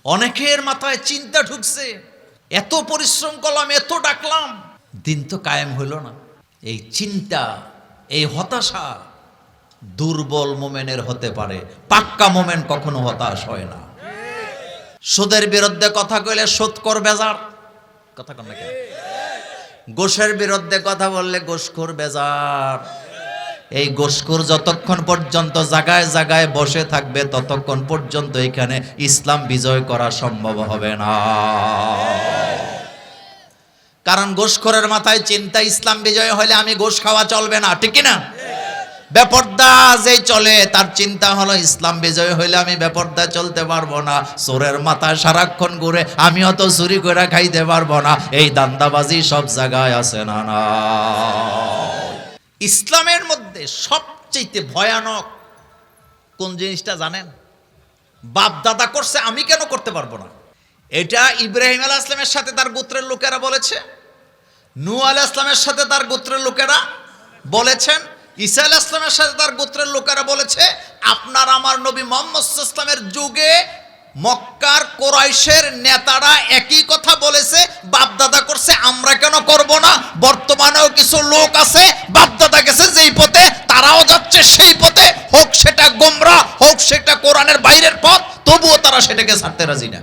অনেকের মাথায় চিন্তা ঢুকছে, এত পরিশ্রম করলাম, এত ডাকলাম, দিন তো কায়েম হইল না। এই চিন্তা, এই হতাশা দুর্বল মোমেনের হতে পারে, পাক্কা মোমেন কখনো হতাশ হয় না। সুদের বিরুদ্ধে কথা কইলে সুদ কর বেজার, কথা কন না কেন? গোশের বিরুদ্ধে কথা বললে গোশখোর বেজার। এই গোশখোর যতক্ষণ পর্যন্ত জায়গায় জায়গায় বসে থাকবে ততক্ষণ পর্যন্ত এখানে ইসলাম বিজয় করা সম্ভব হবে না। কারণ গোশখোরের মাথায় চিন্তা ইসলাম বিজয় হলে আমি গোশ খাওয়া চলবে না, ঠিক না? বেপরদা যেই চলে তার চিন্তা হলো ইসলাম বিজয় হইলে আমি বেপরদা চলতে পারবো না। চোরের মাথায় সারাক্ষণ ঘুরে আমি অত চুরি করে খাইতে পারবো না। এই দান্দাবাজি সব জায়গায় আছে না? না। ইসলামের মধ্যে সবচেয়ে ভয়ানক কোন জিনিসটা জানেন? বাপ দাদা করছে, আমি কেন করতে পারবো না? এটা ইব্রাহিম আলাইহিস সালামের সাথে তার গোত্রের লোকেরা বলেছে, নূহ আলাইহিস সালামের সাথে তার গোত্রের লোকেরা বলেছেন, ঈসা আলাইহিস সালামের সাথে তার গোত্রের লোকেরা বলেছে। আপনার আমার নবী মুহাম্মদ সাল্লাল্লাহু আলাইহি ওয়াসাল্লামের যুগে মক্কার কুরাইশের নেতারা একই কথা বলেছে, বাপদাদা করছে, আমরা কেন করব না? বর্তমানেও কিছু লোক আছে বাপদাদা গেছে যেই পথে তারাও যাচ্ছে সেই পথে, হোক সেটা গোমরা, হোক সেটা কোরআনের বাইরের পথ, তবুও তারা সেটাকে ছাড়তে রাজি না।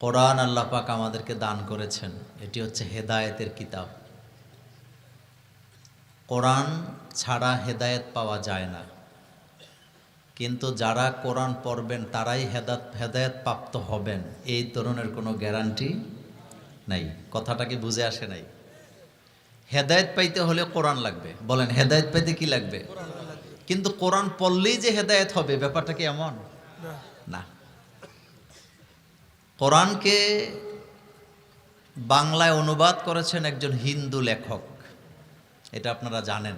কোরআন আল্লাহ পাক আমাদেরকে দান করেছেন, এটি হচ্ছে হেদায়েতের কিতাব। কোরআন ছাড়া হেদায়েত পাওয়া যায় না, কিন্তু যারা কোরআন পড়বেন তারাই হেদায়েত প্রাপ্ত হবেন, এই ধরনের কোনো গ্যারান্টি নাই। কথাটা কি বুঝে আসে নাই? হেদায়েত পাইতে হলে কোরআন লাগবে। বলেন, হেদায়েত পাইতে কি লাগবে? কিন্তু কোরআন পড়লেই যে হেদায়েত হবে, ব্যাপারটা কি এমন না। কোরআনকে বাংলায় অনুবাদ করেছেন একজন হিন্দু লেখক, এটা আপনারা জানেন।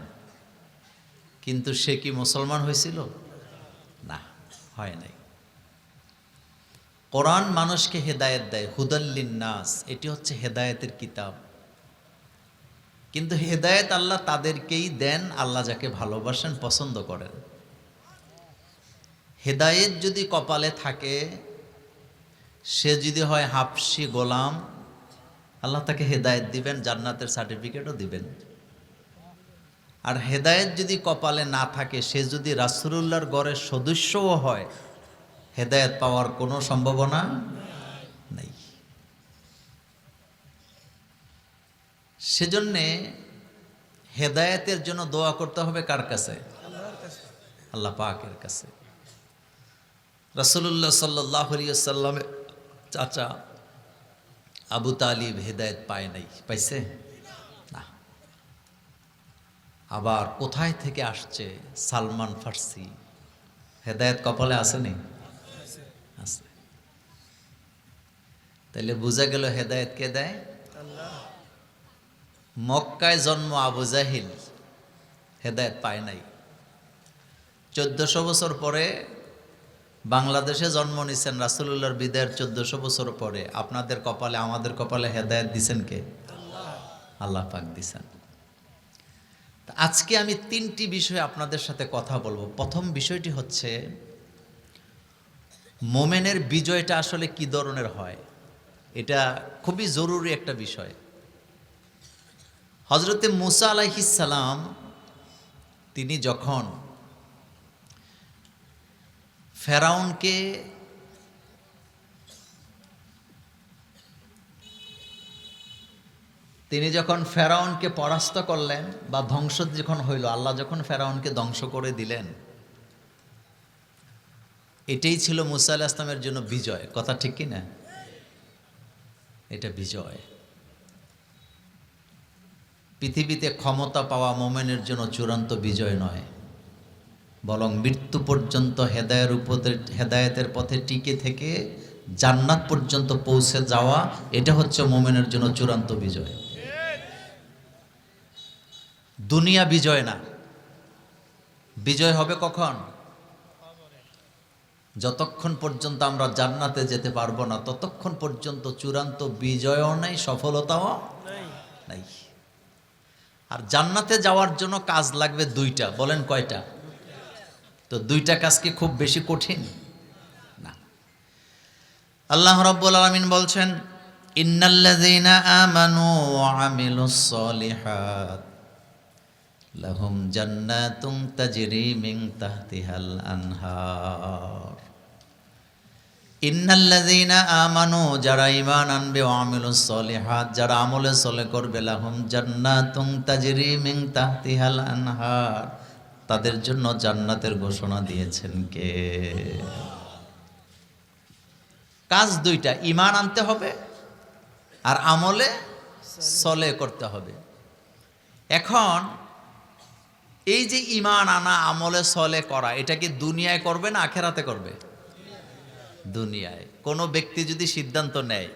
কিন্তু সে কি মুসলমান হয়েছিল? না, হয় নাই। কোরআন মানুষকে হেদায়েত দেয়, হুদাল্লিন নাস, এটি হচ্ছে হেদায়েতের কিতাব। কিন্তু হেদায়েত আল্লাহ তাদেরকেই দেন আল্লাহ যাকে ভালোবাসেন, পছন্দ করেন। হেদায়েত যদি কপালে থাকে, সে যদি হয় হাফসি গোলাম, আল্লাহ তাকে হেদায়েত দিবেন, জান্নাতের সার্টিফিকেটও দিবেন। আর হেদায়েত যদি কপালে না থাকে, সে যদি রাসূলুল্লাহর ঘরের সদস্যও হয়, হেদায়েত পাওয়ার কোনো সম্ভাবনা নেই। সেজন্যে হেদায়েতের জন্য দোয়া করতে হবে কার কাছে? আল্লাহ পাকের কাছে। রাসূলুল্লাহ সাল্লাল্লাহু আলাইহি ওয়াসাল্লামের চাচা আবু তালিব হেদায়েত পায় নাই, পাইছে না। আবার কোথায় থেকে আসছে সালমান ফার্সি, হেদায়েত কপালে আসেনি? আছে। তাইলে বোঝা গেল হেদায়েত কে দেয়? মক্কায় জন্ম আবু জাহিল হেদায়েত পায় নাই। 1400 বছর পরে বাংলাদেশে জন্ম নিছেন, রাসূলুল্লাহর বিদায়ের 1400 বছর পরে। আপনাদের কপালে, আমাদের কপালে হেদায়েত দিছেন কে? আল্লাহ পাক দিছেন। আজকে আমি 3টি বিষয়ে আপনাদের সাথে কথা বলবো। প্রথম বিষয়টি হচ্ছে মোমেনের বিজয়টা আসলে কি ধরনের হয়, এটা খুবই জরুরি একটা বিষয়। হযরতে মূসা আলাইহিস সালাম তিনি যখন ফেরাউনকে পরাস্ত করলেন বা ধ্বংস যখন হইল, আল্লাহ যখন ফেরাউনকে ধ্বংস করে দিলেন, এটাই ছিল মূসা আলাইহিস সালামের জন্য বিজয়। কথা ঠিক কি না? এটা বিজয়। পৃথিবীতে ক্ষমতা পাওয়া মোমেনের জন্য চূড়ান্ত বিজয় নয়, বরং মৃত্যু পর্যন্ত হেদায়েতের পথে টিকে থেকে জান্নাত পর্যন্ত পৌঁছে যাওয়া, এটা হচ্ছে মোমেনের জন্য চূড়ান্ত বিজয়। দুনিয়া বিজয় না। বিজয় হবে কখন? যতক্ষণ পর্যন্ত আমরা জান্নাতে যেতে পারবো না, ততক্ষণ পর্যন্ত চূড়ান্ত বিজয়ও নাই, সফলতাও নাই। আর জান্নাতে যাওয়ার জন্য কাজ লাগবে 2টা। বলেন কয়টা? তো 2টা কাজ কি খুব বেশি কঠিন? আল্লাহ রাব্বুল আলামিন বলছেন, ইন্নাল্লাযীনা আমানু ওয়া আমিলুস সলিহাত লাহুম জান্নাতুন তাজরি মিন তাহতিহাল আনহার। ইন্নাল্লাযীনা আমানু, যারা ঈমান আনবে, ওয়া আমিলুস সলিহাত, যারা আমলে সলে করবে, লাহুম জান্নাতুন তাজরি মিন তাহতিহাল আনহার, তাদের জন্য জান্নাতের ঘোষণা দিয়েছেন কে? কাজ দুইটা, ঈমান আনতে হবে আর আমলে সলে করতে হবে। এখন এই যে ঈমান আনা, আমলে সলে করা, এটা কি দুনিয়ায় করবে না আখিরাতে করবে? দুনিয়ায়। কোনো ব্যক্তি যদি সিদ্ধান্ত নেয়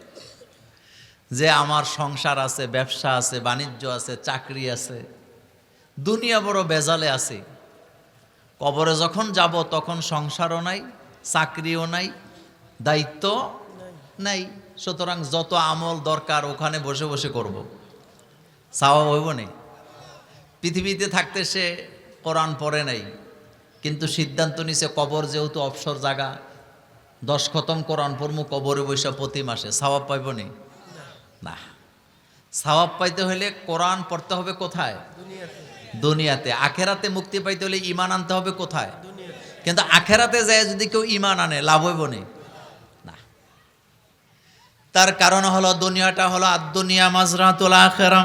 যে আমার সংসার আছে, ব্যবসা আছে, বাণিজ্য আছে, চাকরি আছে, দুনিয়া বড় বেজালে আছে, কবরে যখন যাব তখন সংসারও নাই, চাকরিও নাই, দায়িত্ব নাই, সুতরাং যত আমল দরকার ওখানে বসে বসে করব, সাওয়াব হইব নেই। পৃথিবীতে থাকতে সে কোরআন পড়ে নাই, কিন্তু সিদ্ধান্ত নিছে কবর যেহেতু অবসর জায়গা, 10 খতম কোরআন পড়মু কবরে বৈশা প্রতি মাসে, সাওয়াব পাইব নি? না। সাওয়াব পাইতে হলে কোরআন পড়তে হবে কোথায়? দুনিয়াতে। আখেরাতে মুক্তি পাইতে হলে ঈমান আনতে হবে কোথায়? কিন্তু আখেরাতে যায় যদি কেউ ঈমান আনে, লাভ হইব নি? না। তার কারণ হলো দুনিয়াটা হলো আদ-দুনিয়া মাজরাতুল আখিরা।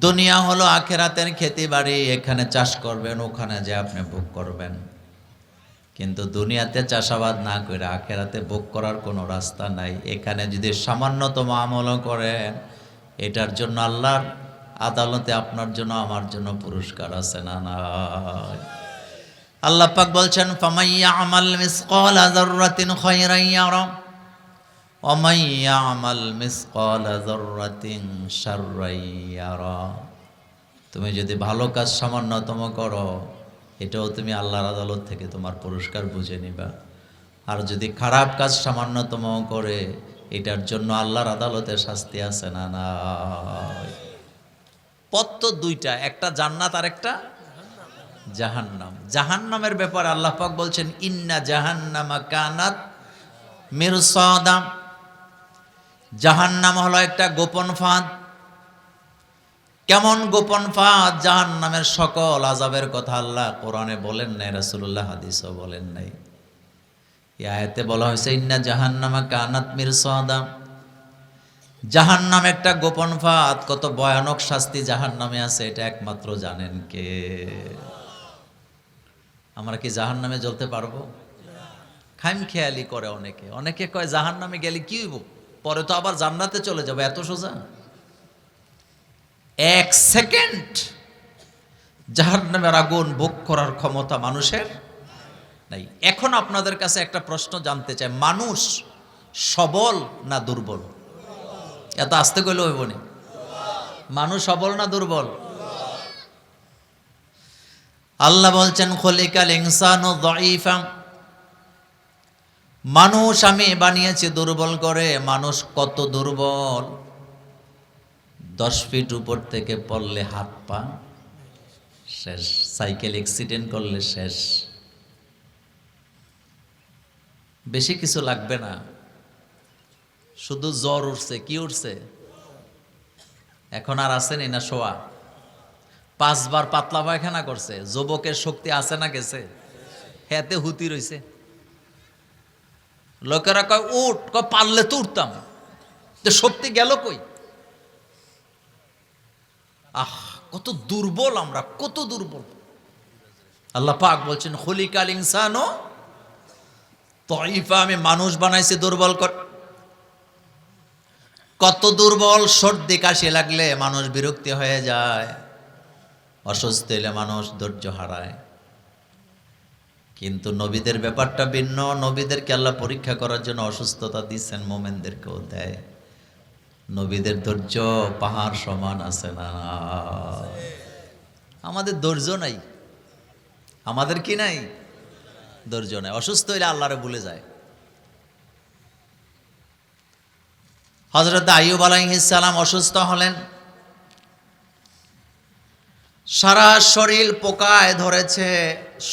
দুনিয়া হলো আখেরাতের খেতে বাড়ি, এখানে চাষ করবেন, ওখানে যে আপনি ভোগ করবেন। কিন্তু দুনিয়াতে চাষাবাদ না করে আখেরাতে ভোগ করার কোনো রাস্তা নাই। এখানে যদি সামান্যতম আমল করেন, এটার জন্য আল্লাহর আদালতে আপনার জন্য আমার জন্য পুরস্কার আছে না নাই? আল্লাহ পাক বলছেন, ফামাইয়া আমাল মিসকালা যাররাতিন খায়রান ইয়ারা ওয়া মাইয়া আমাল মিসকালা যাররাতিন শাররান ইয়ারা। তুমি যদি ভালো কাজ সামান্যতম করো, এটাও তুমি আল্লাহর আদালত থেকে তোমার পুরস্কার বুঝে নিবা। আর যদি খারাপ কাজ সামান্যতম করে, এটার জন্য আল্লাহর আদালতে শাস্তি আছে না নাই? পথ তো দুইটা, একটা জান্নাত আর একটা জাহান্নাম। জাহান্নামের ব্যাপারে আল্লাহ পাক বলছেন, ইন্না জাহান্নামা কানাত মিরসাদা। জাহান্নাম হলো একটা গোপন ফাঁদ। কেমন গোপন ফাঁদ? জাহান্নামের সকল আযাবের কথা আল্লাহ কোরআনে বলেন নাই, রাসূলুল্লাহ হাদিসও বলেন নাই। এই আয়াতে বলা হয়েছে, ইন্না জাহান্নামা কানাত মিরসাদা। জাহান্নাম একটা গোপন ফাঁদ। কত ভয়ানক শাস্তি জাহান্নামে আছে, এটা একমাত্র জানেন কে? আমরা কি জাহান্নামে জ্বলতে পারবো? খামখেয়ালি করে অনেকে। অনেকে কয় জাহান্নামে গেলে কি হইব, পরে তো আবার জান্নাতে চলে যাবে। এত সোজা? 1 সেকেন্ড জাহান্নামের আগুন ভোগ করার ক্ষমতা মানুষের নাই। এখন আপনাদের কাছে একটা প্রশ্ন জানতে চাই, মানুষ সবল না দুর্বল? এত আস্তে কইলে হইব না। মানুষ সবল না দুর্বল? আল্লাহ বলছেন, খলিকাল ইনসানু যায়ীফা। মানুষ আমি বানিয়েছি দুর্বল করে। মানুষ কত দুর্বল! 10 ফিট উপর থেকে পড়লে হাত পা শেষ, সাইকেল অ্যাক্সিডেন্ট করলে শেষ। বেশি কিছু লাগবে না, শুধু জ্বর উঠছে। কি উঠছে? এখন আর আসেনি না শোয়া? 5 বার পাতলা পায়খানা করছে। যুবকের শক্তি আছে না গেছে? হেতে হুতি রইছে। লোকেরা কয় উঠ, কয় পারলে তো উঠতাম, তো শক্তি গেল কই? আহ, কত দুর্বল আমরা, কত দুর্বল! আল্লাহ পাক বলছেন, খলিকাল ইনসানু যায়ীফা। আমি মানুষ বানাইছি দুর্বল কর। কত দুর্বল! সর্দি কাশি লাগলে মানুষ বিরক্তি হয়ে যায়, অসুস্থ হলে মানুষ ধৈর্য হারায়। কিন্তু নবীদের ব্যাপারটা ভিন্ন। নবীদেরকে আল্লাহ পরীক্ষা করার জন্য অসুস্থতা দিচ্ছেন, মোমেনদেরকেও দেয়। নবীদের ধৈর্য পাহাড় সমান আছে না? আমাদের ধৈর্য নাই। আমাদের কি নাই? ধৈর্য নাই। অসুস্থ হইলে আল্লাহরে ভুলে যায়। হযরত আইয়ুব আলাইহিস সালাম অসুস্থ হলেন, সারা শরীর পোকায় ধরেছে।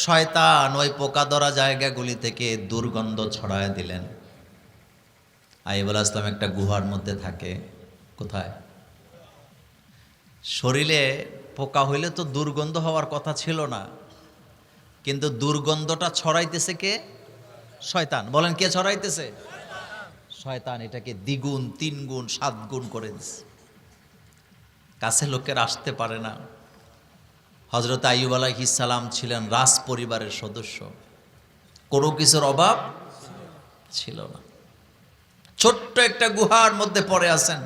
শয়তান ওই পোকা ধরা জায়গাগুলি থেকে দুর্গন্ধ ছড়ায় দিলেন। আইয়ুব আলাইহিস সালাম একটা গুহার মধ্যে থাকে। কোথায়? শরীরে পোকা হইলে তো দুর্গন্ধ হওয়ার কথা ছিল না, কিন্তু দুর্গন্ধটা ছড়াইতেছে কে? শয়তান। বলেন, কে ছড়াইতেছে? শয়তান এটাকে দ্বিগুণ, 3 গুণ, 7 গুণ করে দিচ্ছে। কাছে লোকের আসতে পারে না। হযরত আইয়ুব আলাইহিস সালাম ছিলেন রাজ পরিবারের সদস্য, কোনো কিছুর অভাব ছিল না। ছোট্ট একটা গুহার মধ্যে পড়ে আছেন।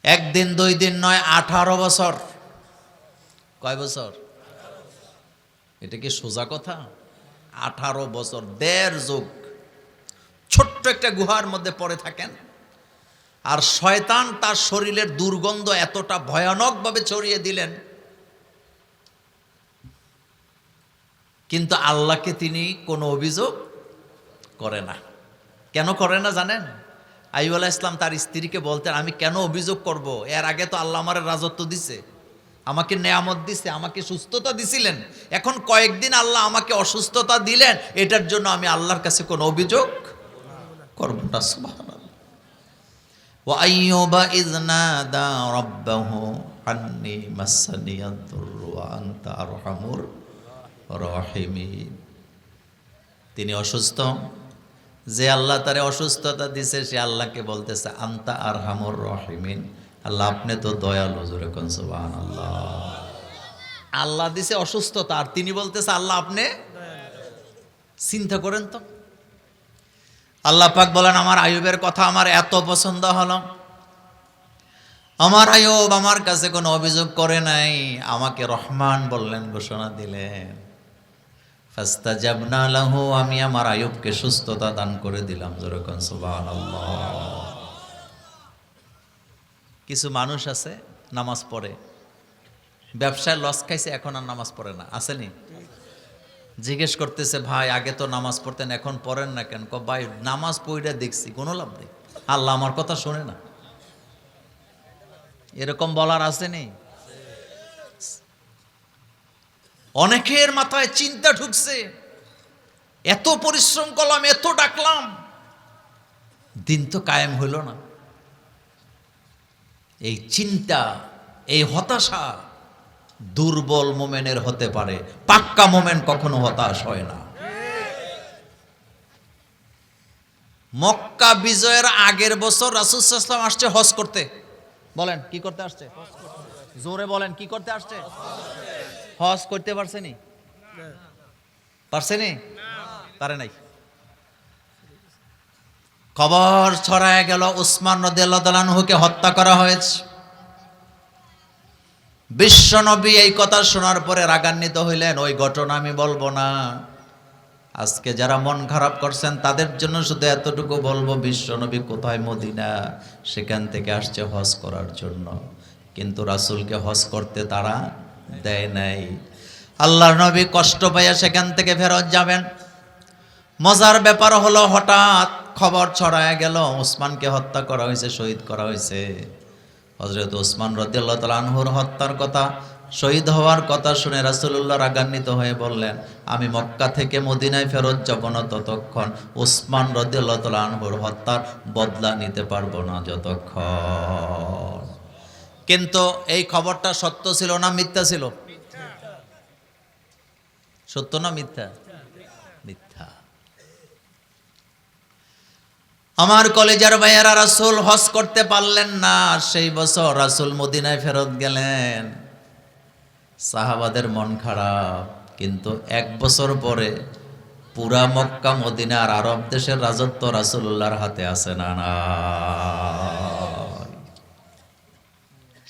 একদিন 2 দিন নয়, 18 বছর। কয় বছর? এটা কি সোজা কথা? 18 বছর, 1.5 যুগ ছোট্ট একটা গুহার মধ্যে পড়ে থাকেন। আর শয়তান তার শরীরের দুর্গন্ধ এতটা ভয়ানকভাবে ছড়িয়ে দিলেন, কিন্তু আল্লাহকে তিনি কোনো অভিযোগ করে না। কেন করে না জানেন? আইয়ুব আলাইহিস সালাম তার স্ত্রীকে বলতেন, আমি কেন অভিযোগ করব? এর আগে তো আল্লাহ আমার রাজত্ব দিছে, আমাকে নেয়ামত দিছে, আমাকে সুস্থতা দিছিলেন। এখন কয়েকদিন আল্লাহ আমাকে অসুস্থতা দিলেন, এটার জন্য আমি আল্লাহর কাছে কোনো অভিযোগ করব না। সুবহানাল্লাহ। ওয়া আইয়ুবা ইয নাদা রাব্বাহু আন্নী মাসসানিয়াদ দুররু ওয়া আনতা আরহামুর রাহিমিন। তিনি অসুস্থ, যে আল্লাহ তারে অসুস্থতা দিছে সে আল্লাহকে বলতেছে আনতা আরহামুর রাহিমিন, আল্লাহ আপনি তো দয়ালু। জোরে কোন সুবহানাল্লাহ। আল্লাহ দিছে অসুস্থতা আর তিনি বলতেছে আল্লাহ আপনি। চিন্তা করেন তো। আল্লাহ পাক বলেন, আমার আইয়ুবের কথা আমার এত পছন্দ হলো, আমার আইয়ুব আমার কাছে কোনো অভিযোগ করে নাই, আমাকে রহমান বললেন, ঘোষণা দিলেন। ফাস্তাজাবনা লাহু, আমি আমার আইয়ুবকে সুস্থতা দান করে দিলাম। জোরে কোন সুবহানাল্লাহ। কিছু মানুষ আছে নামাজ পড়ে, ব্যবসায় লস খাইছে, এখন আর নামাজ পড়ে না। আসেনি? জিজ্ঞেস করতেছে, ভাই আগে তো নামাজ পড়তেন, এখন পড়েন না কেন? ভাই নামাজ পড়ে দেখছি, কোনো লাভ নেই, আল্লাহ আমার কথা শোনে না। এরকম বলার আসেনি? অনেকের মাথায় চিন্তা ঢুকছে, এত পরিশ্রম করলাম, এত ডাকলাম, দিন তো কায়েম হইল না। এই চিন্তা, এই হতাশা দুর্বল মোমেনের হতে পারে, পাক্কা মোমেন কখনো হতাশ হয় না। মক্কা বিজয়ের আগের বছর রাসূল সাল্লাল্লাহু আলাইহি ওয়াসাল্লাম আসছে হজ করতে। বলেন কি করতে আসছে? জোরে বলেন, কি করতে আসছে? হজ করতে পারছেনি? পারছেনি? পারে নাই। খবর ছড়ায় গেল উসমান রাদিয়াল্লাহু তাআলা আনহুকে হত্যা করা হয়েছে। বিশ্বনবী এই কথা শোনার পরে রাগান্বিত হইলেন, ওই ঘটনা আমি বলবো না, আজকে যারা মন খারাপ করছেন তাদের জন্য শুধু এতটুকু বলবো, বিশ্বনবী কোথায়? মদিনা, সেখান থেকে আসছে হজ করার জন্য, কিন্তু রাসূলকে হজ করতে তারা দেয় নাই। আল্লাহর নবী কষ্ট পাইয়া সেখান থেকে ফেরত যাবেন। মজার ব্যাপার হলো, হঠাৎ খবর ছড়ায় গেল ওসমানকে হত্যা করা হয়েছে, শহীদ করা হয়েছে। হযরত ওসমান রাদিয়াল্লাহু তাআলা আনহুর হত্যার কথা, শহীদ হওয়ার কথা শুনে রাসূলুল্লাহ রাগান্বিত হয়ে বললেন, আমি মক্কা থেকে মদিনায় ফেরত যাব না ততক্ষণ ওসমান রাদিয়াল্লাহু তাআলা আনহুর হত্যার বদলা নিতে পারবো না যতক্ষণ। কিন্তু এই খবরটা সত্য ছিল না মিথ্যা ছিল? সত্য না মিথ্যা? মিথ্যা। আমার কলেজার ভাইয়ারা, রাসূল হজ করতে পারলেন না। সেই বছর রাসূল মদিনায় ফেরত গেলেন, সাহাবাদের মন খারাপ। কিন্তু 1 বছর পরে পুরা মক্কা মদিনা আর আরব দেশের রাজত্ব রাসূলুল্লাহর হাতে আছে না? না,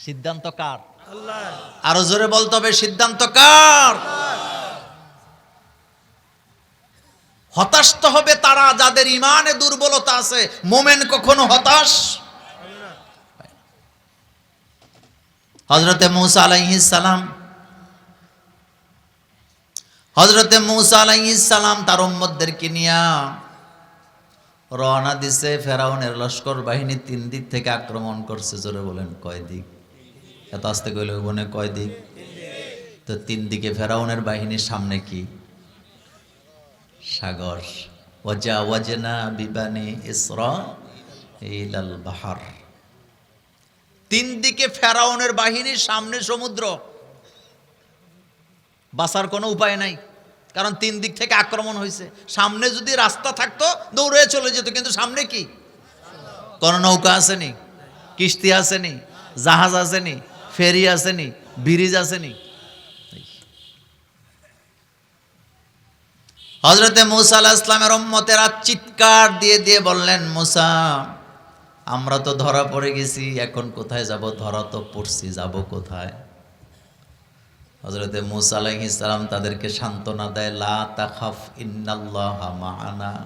সিদ্ধান্ত কার? আল্লাহ। আরো জোরে বলতে হবে, সিদ্ধান্ত কার? হতাশ তো হবে তারা যাদের ইমানে দুর্বলতা আছে, মোমেন কখনো হতাশ। হযরতে মূসা আলাইহিস সালাম, হযরতে মূসা আলাইহিস সালাম তার উম্মতদেরকে নিয়ে রওনা দিছে। ফেরাউনের লস্কর বাহিনী 3 দিক থেকে আক্রমণ করছে। জোরে বলেন কয় দিক? এত আস্তে কইলে বনে কয় দিক? তো 3 দিকে ফেরাউনের বাহিনীর সামনে কি? সাগর। ওয়াজাওয়াজনা বিবানি ইসরাঈলাল বাহর। তিন দিকে ফেরাউনের বাহিনীর, সামনে সমুদ্র, বাঁচার কোনো উপায় নাই, কারণ তিন দিক থেকে আক্রমণ হয়েছে। সামনে যদি রাস্তা থাকতো দৌড়ে চলে যেত, কিন্তু সামনে কি কোন নৌকা আসেনি, কিস্তি আসেনি, জাহাজ আসেনি, ফেরি আসেনি, ব্রিজ আসেনি। হযরতে মূসা আলাইহিস সালামের উম্মতেরা চিৎকার দিয়ে দিয়ে বললেন, মূসা আমরা তো ধরা পড়ে গেছি, এখন কোথায় যাব? ধরা তো পড়ছি, যাব কোথায়? হযরতে মূসা আলাইহিস সালাম তাদেরকে সান্ত্বনা দেয়, লা তাখাফ ইন্নাল্লাহা মা'ানা,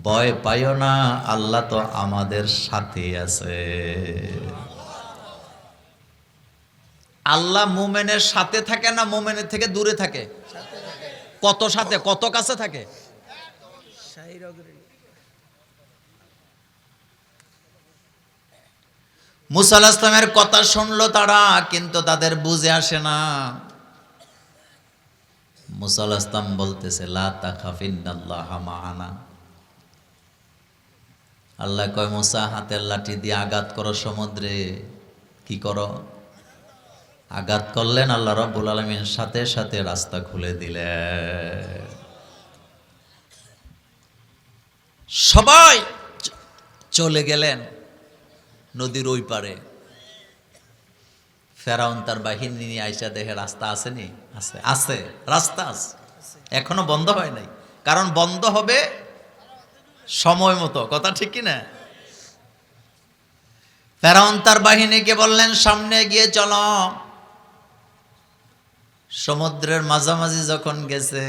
ভয় পাইও না, আল্লাহ তো আমাদের সাথে আছে। আল্লাহ মুমিনের সাথে থাকে না মুমিনের থেকে দূরে থাকে? কত সাথে, কত কাছে থাকে? মূসা আলাইহিস সালামের কথা শুনলো তারা, কিন্তু তাদের বুঝে আসে না। মূসা আলাইহিস সালাম বলতেছে, লা তাখাফ ইন্নাল্লাহা মা'ানা। আল্লাহ কয়, মূসা হাতের লাঠি দিয়ে আঘাত করো সমুদ্রে। কি করো? আঘাত করলেন, আল্লাহ রাব্বুল আলামিন সাথে সাথে রাস্তা খুলে দিলেন। সবাই চলে গেলেন নদীর ওই পারে। ফেরাউন তার বাহিনী নিয়ে আইসা দেখে রাস্তা আসেনি, আছে, আছে, রাস্তা আছে, এখনো বন্ধ হয় নাই, কারণ বন্ধ হবে সময় মতো। কথা ঠিক কি না? ফেরাউন তার বাহিনীকে বললেন, সামনে গিয়ে চলো। সমুদ্রের মাঝামাঝি যখন গেছে,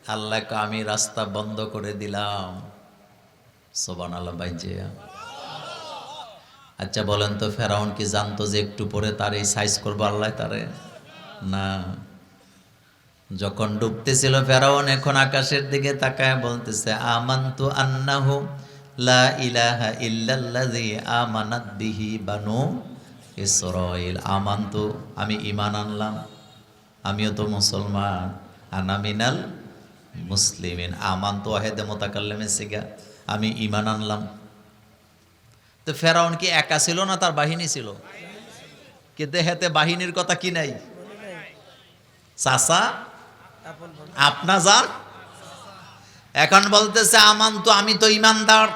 আল্লাহকে আমি রাস্তা বন্ধ করে দিলাম। সুবহানাল্লাহ বাইজে। আচ্ছা বলেন তো, ফেরাউন কি জানতো যে একটু পরে তার এই সাইজ করবো আল্লাহ তারে? না। যখন ডুবতেছিল ফেরাউন, এখন আকাশের দিকে তাকায় বলতেছে, আমানতু আন্নাহু লা ইলাহা ইল্লাল্লাযী আমানাত বিহি বানু ইসরাঈল। আমানতু, আমি ঈমান আনলাম, আমিও তো মুসলমান, আনা মিনাল মুসলিমিন। আমানতু ওয়াহিদে মুতাকাল্লিমে সিগা, আমি ঈমান আনলাম। তো ফেরাউন কি একা ছিল না তার বাহিনী ছিল? কিন্তু হেতে বাহিনীর কথা কি নাই? চাচা আপনা যান। এখন বলতেছে, আমানতু, আমি তো ঈমানদার।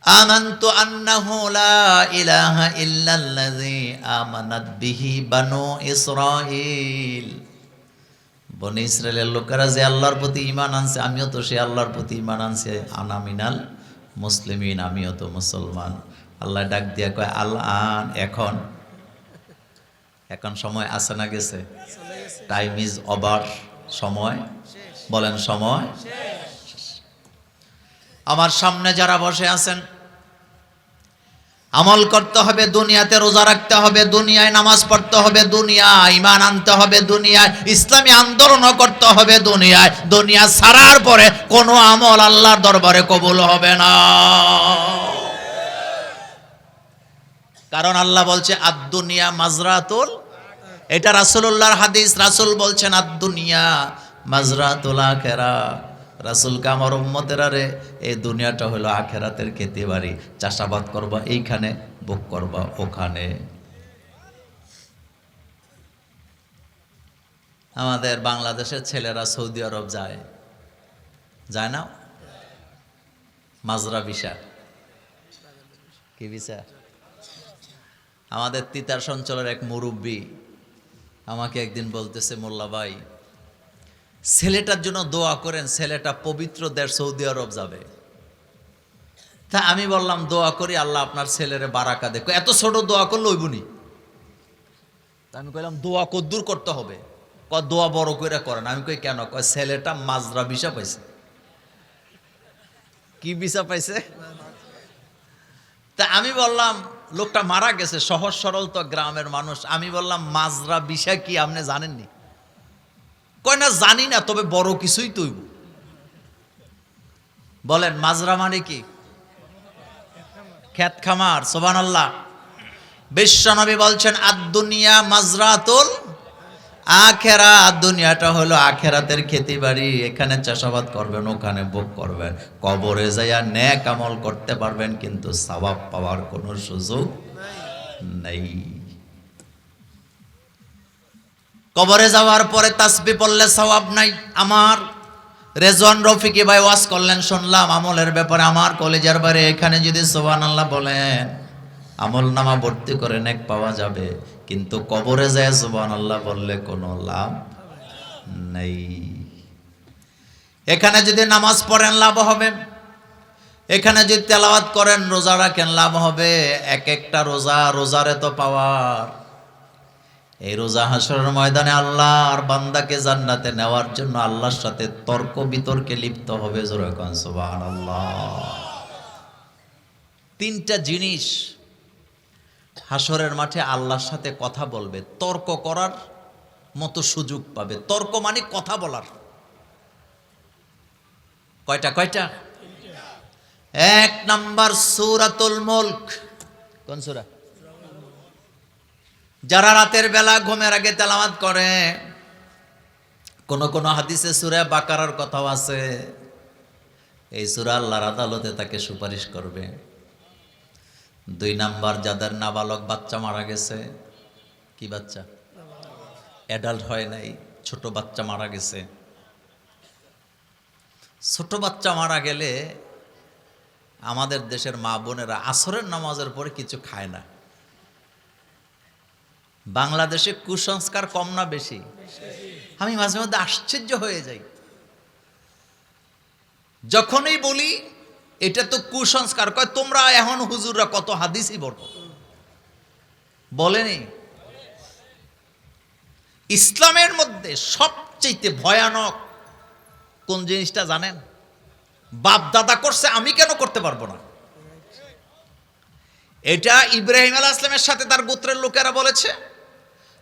আমানতু আন্নাহু লা ইলাহা ইল্লাল্লাযী আমানাত বিহি বানু ইসরাঈল। বনি ইসরায়েলের লোকেরা যে আল্লাহর প্রতি ঈমান আনছে, আমিও তো সে আল্লাহর প্রতি ঈমান আনছি। আনা মিনাল মুসলিমিন, আমিও তো মুসলমান। আল্লাহ ডাক দিয়া কয়, আল্লাহ এখন, এখন সময় আছে না গেছে? Time is over. সময়, বলেন সময়। আমার সামনে যারা বসে আছেন, আমল করতে হবে, দুনিয়াতে রোজা রাখতে হবে, দুনিয়ায় নামাজ পড়তে হবে, দুনিয়ায় ঈমান আনতে হবে, দুনিয়ায় ইসলামী আন্দোলনও করতে হবে, দুনিয়ায়। দুনিয়া ছাড়ার পরে কোনো আমল আল্লাহর দরবারে কবুল হবে না। কারণ আল্লাহ বলছে, আদ-দুনিয়া মাজরাতুল, এটা রাসূলুল্লাহর হাদিস। রাসূল বলছেন, আদ-দুনিয়া মাজরাতুল আখিরা। রাসূলকে আমার উম্মতেরা রে, এই দুনিয়াটা হলো আখিরাতের খেতে বাড়ি। চাষাবাদ করবা এইখানে, ভোগ করবা ওখানে। আমাদের বাংলাদেশের ছেলেরা সৌদি আরব যায়, যায় না? মাজরা ভিসা, কি ভিসা? আমাদের তিতার অঞ্চলের এক মুরব্বী আমাকে একদিন বলতেছে, মোল্লা ভাই, ছেলেটার জন্য দোয়া করেন, ছেলেটা পবিত্র দেশ সৌদি আরব যাবে। তা আমি বললাম, দোয়া করি, আল্লাহ আপনার ছেলেরে বারাকা দেখো। এত ছোট দোয়া করলে হইবনি। আমি কইলাম, দোয়া কদ্দুর করতে হবে? কয় দোয়া বড় করে করেন। আমি কই কেন? কয় ছেলেটা মাজরা ভিসা পাইছে। কি ভিসা পাইছে? তা আমি বললাম, লোকটা মারা গেছে, সহজ সরল তো গ্রামের মানুষ। আমি বললাম, মাজরা ভিসা কি আপনি জানেননি? কয় না, জানি না, তবে বড় কিছুই তৈব। বলেন মাজরা মানে কি? খেত খামার। সুবহানাল্লাহ। বিশ্বনবী বলছেন, আদ-দুনিয়া মাজরাতুল আখেরাত, দুনিয়াটা হলো আখেরাতের খেতি বাড়ি। এখানে চাষাবাদ করবেন, ওখানে ভোগ করবেন, কবরে যাইয়া নেক আমল করতে পারবেন, কিন্তু সওয়াব পাওয়ার কোনো সুযোগ নেই। কবরে যাওয়ার পরে তাসবিহ পড়লে সওয়াব নাই। আমার রেজওয়ান রফিকি ভাই ওয়াজ করলেন, শুনলাম আমলের ব্যাপারে। আমার কলেজের বাইরে এখানে যদি সুবহানাল্লাহ বলেন, আমল নামা ভর্তি করে নেক পাওয়া যাবে, কিন্তু কবরে যায় সুবহানাল্লাহ বললে কোনো লাভ নেই। এখানে যদি নামাজ পড়েন লাভ হবে, এখানে যদি তেলাওয়াত করেন, রোজা রাখেন লাভ হবে। এক একটা রোজার এত পাওয়ার। এই রোজা হাসরের ময়দানে আল্লাহর বান্দাকে জান্নাতে নেওয়ার জন্য আল্লাহর সাথে তর্ক বিতর্কে লিপ্ত হবে। জোরে কোন সুবহানাল্লাহ। তিনটা জিনিস হাসরের মাঠে আল্লাহর সাথে কথা বলবে, তর্ক করার মতো সুযোগ পাবে। তর্ক মানে কথা বলার। কয়টা? এক নাম্বার সূরাতুল মুলক। কোন সূরা? যারা রাতের বেলা ঘুমের আগে তেলাওয়াত করে, কোন হাদিসে সূরা বাকারার কথাও আছে। এই সূরা আল্লাহর আদালতে তাকে সুপারিশ করবে। 2 নাম্বার, যাদের নাবালক বাচ্চা মারা গেছে। কি বাচ্চা? অ্যাডাল্ট হয় নাই, ছোট বাচ্চা মারা গেছে। ছোট বাচ্চা মারা গেলে আমাদের দেশের মা বোনেরা আসরের নামাজের পরে কিছু খায় না। বাংলাদেশে কুসংস্কার কম না বেশি? আমি মাঝে মধ্যে আশ্চর্য হয়ে যাই যখনই বলি এটা তো কুসংস্কার। কয় তোমরা এখন হুজুররা কত হাদিসই বলেনি। ইসলামের মধ্যে সবচেয়ে ভয়ানক কোন জিনিসটা জানেন? বাপ দাদা করছে, আমি কেন করতে পারবো না? এটা ইব্রাহিম আলাইহিস সালামের সাথে তার গোত্রের লোকেরা বলেছে,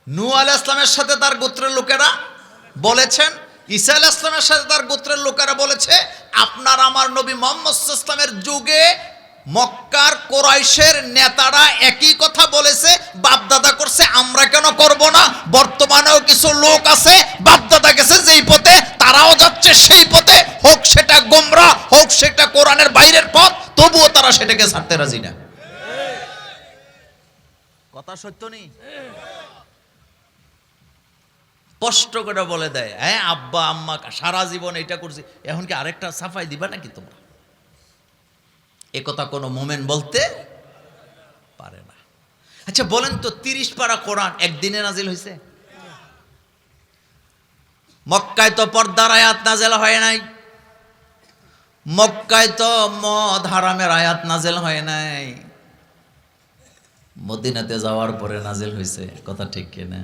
নূহ আলাইহিস সালামের সাথে তার গোত্রের লোকেরা বলেছেন, ঈসা আলাইহিস সালামের সাথে তার গোত্রের লোকেরা বলেছে। আপনার আমার নবী মুহাম্মদ সাল্লাল্লাহু আলাইহি ওয়াসাল্লামের যুগে মক্কার কুরাইশের নেতারা একই কথা বলেছে, বাপদাদা করছে, আমরা কেন করব না? বর্তমানেও কিছু লোক আছে, বাপদাদা গেছে যেই পথে তারাও যাচ্ছে সেই পথে, হোক সেটা গোমরাহ, হোক সেটা কোরআনের বাইরের পথ, তবুও তারা সেটাকে ছাড়তে রাজি না। কথা সত্য নেই? স্পষ্ট করে বলে দেয়, হ্যাঁ আব্বা আম্মা সারা জীবন এটা করছি, এখন কি আরেকটা সাফাই দিবা নাকি তোমরা? একথা কোনো মোমেন বলতে পারে না। আচ্ছা বলেন তো, 30 পারা কোরআন একদিনে নাজিল হয়েছে? মক্কায় তো পর্দার আয়াত নাজিল হয় নাই, মক্কায় তো মদ হারামের আয়াত নাজিল হয় নাই, মদিনাতে যাওয়ার পরে নাজিল হয়েছে। কথা ঠিক কিনা?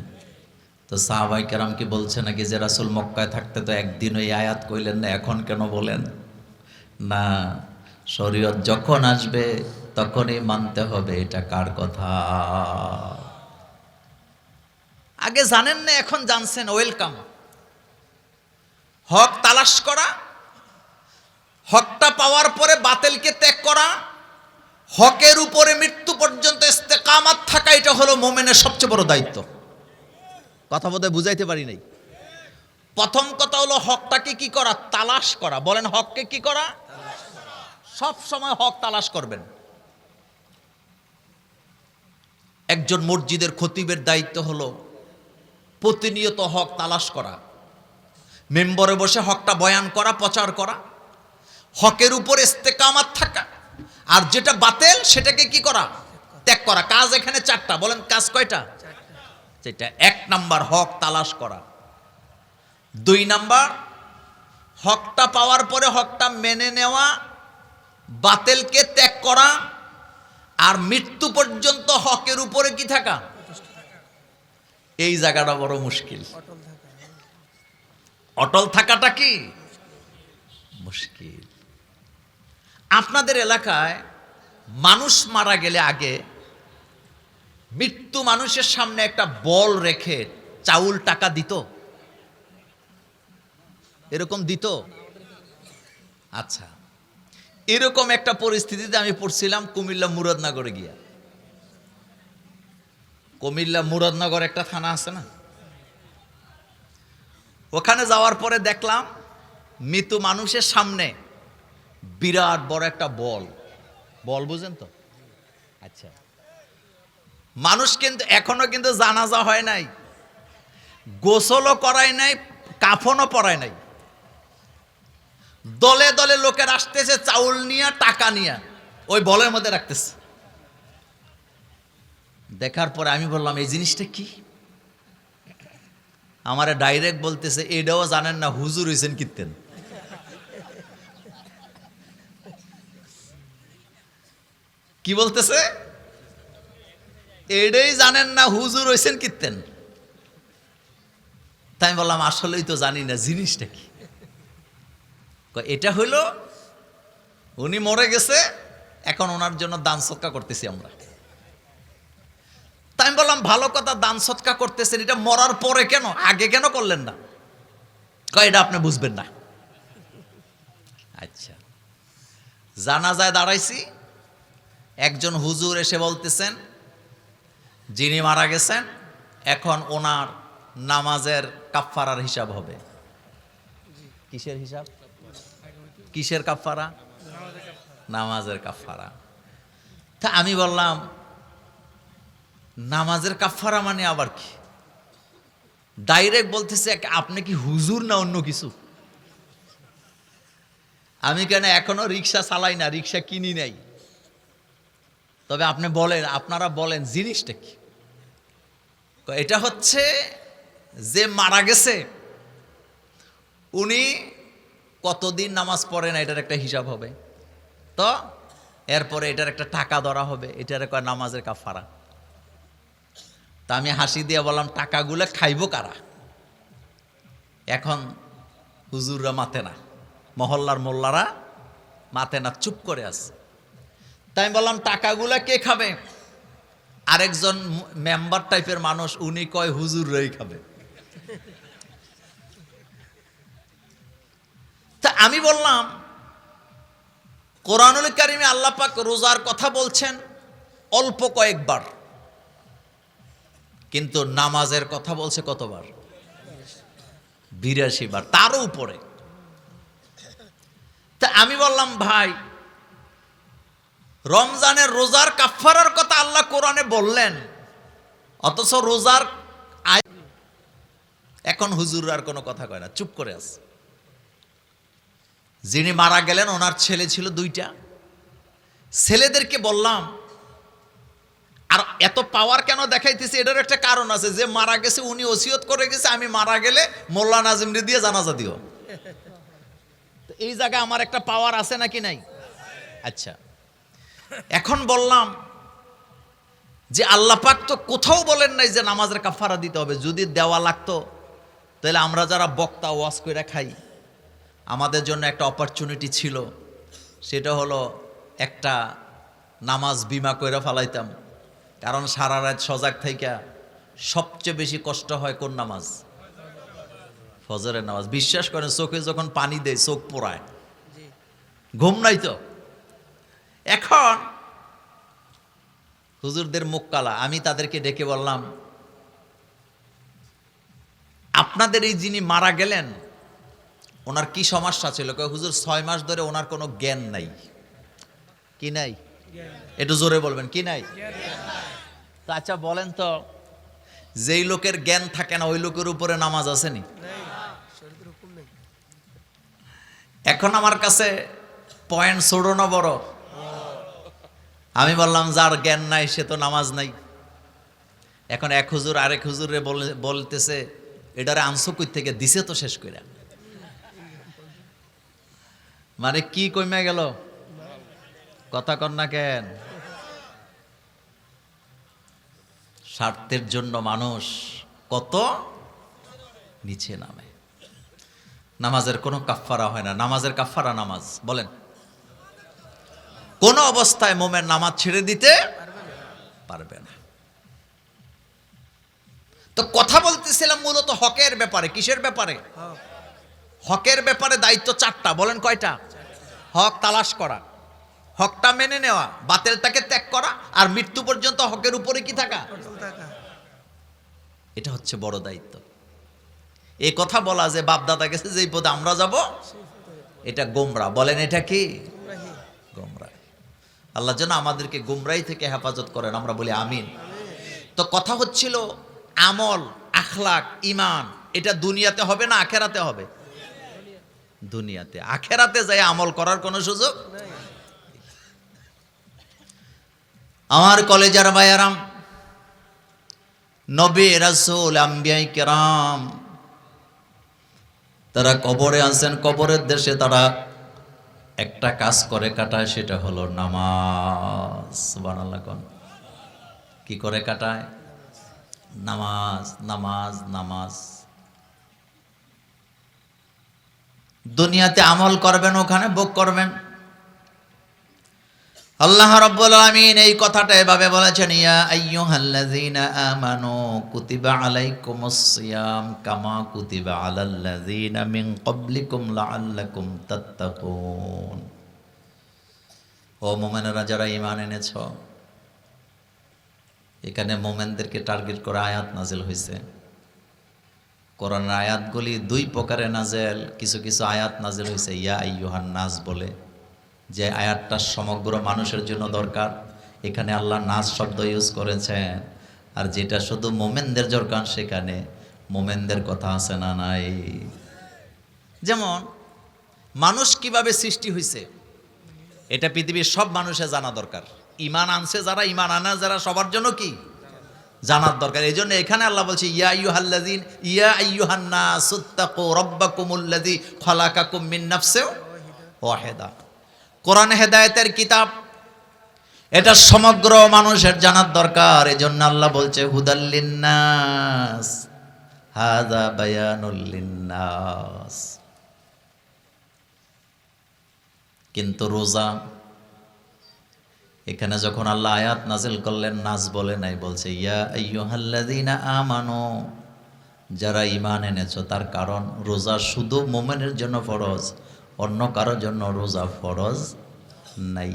তো সাহাবায়ে কেরাম কি বলছে নাকি যে রাসূল মক্কায় থাকতে তো একদিন ওই আয়াত কইলেন না, এখন কেন বলেন? না, শরীয়ত যখন আসবে তখনই মানতে হবে এটা কার কথা। আগে জানেন না, এখন জানছেন, ওয়েলকাম। হক তালাশ করা, হকটা পাওয়ার পরে বাতিলকে ত্যাগ করা, হকের উপরে মৃত্যু পর্যন্ত ইস্তেকামাত থাকা, এটা হলো মুমিনের সবচেয়ে বড় দায়িত্ব। কথা বোধহয় বুঝাইতে পারি নাই। প্রথম কথা হলো হকটাকে কি করা? তালাশ করা। বলেন, হককে কি করা? সব সময় হক তালাশ করবেন। একজন মসজিদের খতিবের দায়িত্ব হলো প্রতিনিয়ত হক তালাশ করা, মেম্বরে বসে হকটা বয়ান করা, প্রচার করা, হকের উপরে ইস্তেকামাত থাকা, আর যেটা বাতিল সেটাকে কি করা? ত্যাগ করা। কাজ এখানে 4টা। বলেন কাজ কয়টা? সেটা 1 নাম্বার হক তালাশ করা। 2 নাম্বার হকটা পাওয়ার পরে হকটা মেনে নেওয়া, বাতিলকে ত্যাগ করা, আর মৃত্যু পর্যন্ত হকের উপরে কি থাকা? এই জায়গাটা বড় মুশকিল। অটল থাকাটা কি মুশকিল। আপনাদের এলাকায় মানুষ মারা গেলে আগে মৃত্যু মানুষের সামনে একটা বল রেখে চাউল টাকা দিত? এরকম দিত? আচ্ছা, এরকম একটা পরিস্থিতিতে আমি পড়ছিলাম কুমিল্লা মুরাদনগরে গিয়া। কুমিল্লা মুরাদনগর একটা থানা আছে না? ওখানে যাওয়ার পরে দেখলাম মৃত মানুষের সামনে বিরাট বড় একটা বল, বল বুঝেন তো? আচ্ছা, মানুষ কিন্তু এখনো কিন্তু জানাজা হয় নাই, গোসলও করায় নাই, কাফনও পরায় নাই। দলে দলে লোকের আসতেছে চাউল নিয়ে, টাকা নিয়ে, ওই বলের মধ্যে রাখতেছে। দেখার পরে আমি বললাম এই জিনিসটা কি? আমারে ডাইরেক্ট বলতেছে এটাও জানেন না হুজুর হইছেন কীর্তেন। কি বলতেছে? এটাই জানেন না হুজুর হইছেন কীর্তেন। তাই আমি বললাম আসলেই তো জানি না, জিনিসটা কি? এটা হইলো উনি মরে গেছে, এখন ওনার জন্য দান সৎকা করতেছি আমরা। তাই আমি বললাম ভালো কথা, দান সৎকা করতেছেন, এটা মরার পরে কেন, আগে কেন করলেন না? এটা আপনি বুঝবেন না। আচ্ছা, জানাজায় দাঁড়াইছি, একজন হুজুর এসে বলতেছেন যিনি মারা গেছেন এখন ওনার নামাজের কাফফারার হিসাব হবে। কিসের হিসাব? কিসের কাফফারা? নামাজের কাফফারা। তা আমি বললাম নামাজের কাফফারা মানে আবার কি? ডাইরেক্ট বলতেছে আপনি কি হুজুর না অন্য কিছু? আমি কেন এখনো রিক্সা চালাই না, রিক্সা কিনি নাই, তবে আপনি বলেন, আপনারা বলেন জিনিসটা কি? এটা হচ্ছে যে মারা গেছে উনি কতদিন নামাজ পড়ে না এটার একটা হিসাব হবে, তো এরপরে এটার একটা টাকা ধরা হবে, এটার একটা নামাজের কাফারা। তা আমি হাসি দিয়ে বললাম টাকাগুলো খাইব কারা? এখন হুজুররা মাতে না, মহল্লার মোল্লারা মাতে না, চুপ করে আছে। তাই আমি বললাম টাকাগুলা কে খাবে? আরেকজন মেম্বার টাইপের মানুষ, উনি কয় হুজুররাই খাবে। তা আমি বললাম কোরআনুল কারিমে আল্লাহ পাক রোজার কথা বলছেন অল্প কয়েকবার, কিন্তু নামাজের কথা বলছে কতবার? 82 বার, তারও উপরে। তা আমি বললাম ভাই, রমজানের রোজার কাফফারার কথা আল্লাহ কোরআনে বললেন, অথচ রোজার এখন হুজুর আর কোনো কথা কয় না, চুপ করে আছে। যিনি মারা গেলেন ওনার ছেলে ছিল 2টা, ছেলেদেরকে বললাম, আর এত পাওয়ার কেন দেখাইতেছি এটার একটা কারণ আছে, যে মারা গেছে উনি ওসিয়ত করে গেছে আমি মারা গেলে মোল্লা নাজিমরে দিয়ে জানাজা দিও। এই জায়গায় আমার একটা পাওয়ার আছে নাকি নাই? আচ্ছা, এখন বললাম যে আল্লাহ পাক তো কোথাও বলেন নাই যে নামাজের কাফারা দিতে হবে। যদি দেওয়া লাগতো তাহলে আমরা যারা বক্তা ওয়াজ কইরা খাই, আমাদের জন্য একটা অপরচুনিটি ছিল, সেটা হলো একটা নামাজ বিমা কইরা ফালাইতাম। কারণ সারা রাত সজাগ থাইকা সবচেয়ে বেশি কষ্ট হয় কোন নামাজ? ফজরের নামাজ। বিশ্বাস করেন চোখে যখন পানি দেয় চোখ পোড়ায়, ঘুম নাই তো। এখন হুজুরদের মুখ কালা, আমি তাদেরকে ডেকে বললাম আপনাদের এই যিনি মারা গেলেন ওনার কি সমস্যা ছিল? হুজুর 6 মাস ধরে ওনার কোনো জ্ঞান নাই। কি নাই? একটু জোরে বলবেন, কি নাই? তা আচ্ছা বলেন তো, যেই লোকের জ্ঞান থাকে না ওই লোকের উপরে নামাজ আসেনি? এখন আমার কাছে পয়েন্ট ছোট না বড়? আমি বললাম যার জ্ঞান নাই সে তো নামাজ নাই। এখন এক হুজুর আরেক হুজুরে বলতেছে এটারে আনসো কই থেকে দিছে তো শেষ করে, মানে কি কমে গেল? কথা কন না কেন? স্বার্থের জন্য মানুষ কত নিচে নামে। নামাজের কোনো কাফফারা হয় না। নামাজের কাফফারা নামাজ। বলেন কোন অবস্থায় মোমেন নামাজ ছেড়ে দিতে পারবে না। তো কথা বলতেছিলাম মূলত হকের ব্যাপারে। কিসের ব্যাপারে? হকের ব্যাপারে দায়িত্ব 4টা। বলেন কয়টা? হক তালাশ করা, হকটা মেনে নেওয়া, বাতিলটাকে ত্যাগ করা, আর মৃত্যু পর্যন্ত হকের উপরে কি থাকা, এটা হচ্ছে বড় দায়িত্ব। এই কথা বলা যে বাপ দাদা গেছে যেই পথে আমরা যাব এটা গোমরা। বলেন এটা কি গোমরা? আল্লাহ যেন আমাদেরকে গোমরাই থেকে হেফাজত করেন, আমরা বলি আমিন। তো কথা হচ্ছিল আমল, আখলাক, ঈমান এটা দুনিয়াতে হবে না আখেরাতে হবে? দুনিয়াতে। আখেরাতে যায় আমল করার কোনো সুযোগ? আমার কলেজার ভাইয়ারাম, নবী রাসূল আম্বিয়া কেরাম তারা কবরে আছেন, কবরের দেশে তারা একটা কাজ করে কাটায়, সেটা হলো নামাজ। সুবহানাল্লাহ কোন কি করে কাটায়? নামাজ, নামাজ, নামাজ। দুনিয়াতে আমল করবেন, ওখানে ভোগ করবেন। আল্লাহ রাব্বুল আলামিন এই কথাটা এভাবে বলেছেন, ইয়া আইয়ুহাল্লাযীনা আমানু কুতিবা আলাইকুমুস সিয়াম কামা কুতিবা আলাল্লাযীনা মিন ক্বাবলিকুম লাআল্লাকুম তাত্তাকুন। ও মুমিনেরা যারা ঈমান এনেছ, এখানে মুমিনদেরকে টার্গেট করে আয়াত নাযিল হয়েছে। কোরআনের আয়াতগুলি দুই প্রকারে নাযিল। কিছু কিছু আয়াত নাযিল হয়েছে ইয়া আইয়ুহান নাস বলে, যে আয়াতটা সমগ্র মানুষের জন্য দরকার, এখানে আল্লাহ নাস শব্দ ইউজ করেছেন। আর যেটা শুধু মোমেনদের দরকার, সেখানে মোমেনদের কথা আছে না নাই? যেমন মানুষ কিভাবে সৃষ্টি হয়েছে এটা পৃথিবীর সব মানুষের জানা দরকার। ঈমান আনছে যারা, ঈমান আনা যারা, সবার জন্য কি জানার দরকার। এই জন্য এখানে আল্লাহ বলছে ইয়া আইয়ুহাল্লাযীন ইয়া আইয়ুহান নাসুত্তাকু রাব্বাকুমুল্লাযী খালাকাকুম মিন নাফসিন ওয়াহিদা। কোরআন হেদায়েতের কিতাব, এটা সমগ্র মানুষের জানার দরকার। এজন্য আল্লাহ বলছে হুদাল লিন্নাস হাযা বায়ানুল লিন্নাস। কিন্তু রোজা, এখানে যখন আল্লাহ আয়াত নাজিল করলেন নাস বলে নাই, বলছে ইয়া আইয়ুহাল্লাযীনা আমানু, যারা ঈমান এনেছো। তার কারণ রোজা শুধু মুমিনের জন্য ফরজ, অন্য কারোর জন্য রোজা ফরজ নাই।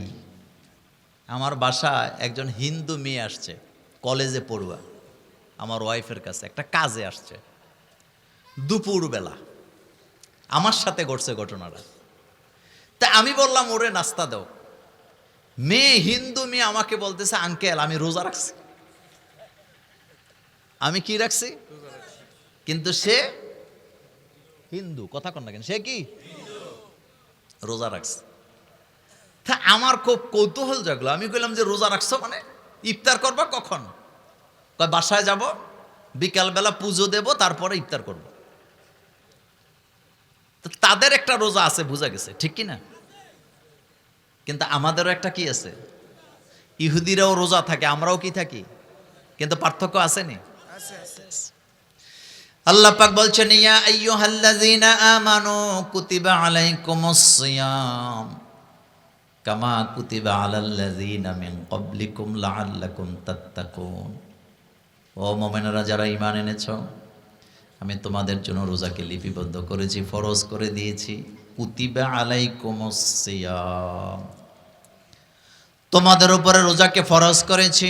আমার বাসায় একজন হিন্দু মেয়ে আসছে, কলেজে পড়ুয়া, আমার ওয়াইফের কাছে একটা কাজে আসছে দুপুরবেলা। আমার সাথে ঘটছে ঘটনাটা। তা আমি বললাম ওরে নাস্তা দাও। মেয়ে, হিন্দু মেয়ে, আমাকে বলতেছে আঙ্কেল আমি রোজা রাখছি। আমি কি রাখছি? কিন্তু সে হিন্দু। কথা কন না কেন? সে কি রোজা রাখছে। তা আমার খুব কৌতূহল জাগলো। আমি কইলাম যে রোজা রাখছো মানে ইফতার করবা কখন? কয় বাসায় যাব, বিকালবেলা পুজো দেব, তারপরে ইফতার করব। তো তাদের একটা রোজা আছে, বোঝা গেছে, ঠিক কি না? কিন্তু আমাদেরও একটা কি আছে? ইহুদিরাও রোজা থাকে, আমরাও কি থাকি, কিন্তু পার্থক্য আসেনি? আল্লাহ পাক বলছেন ইয়া আইয়ুহাল্লাযীনা আমানু কুতিবা আলাইকুমুস সিয়াম কামা কুতিবা আলাল্লাযীনা মিন ক্বাবলিকুম লাআল্লাকুম তাত্তাকুন। ও মুমিনেরা যারা ঈমান এনেছো, আমি তোমাদের জন্য রোজাকে লিপিবদ্ধ করেছি, ফরজ করে দিয়েছি। কুতিবা আলাইকুমুস সিয়াম, তোমাদের উপরে রোজাকে ফরজ করেছি।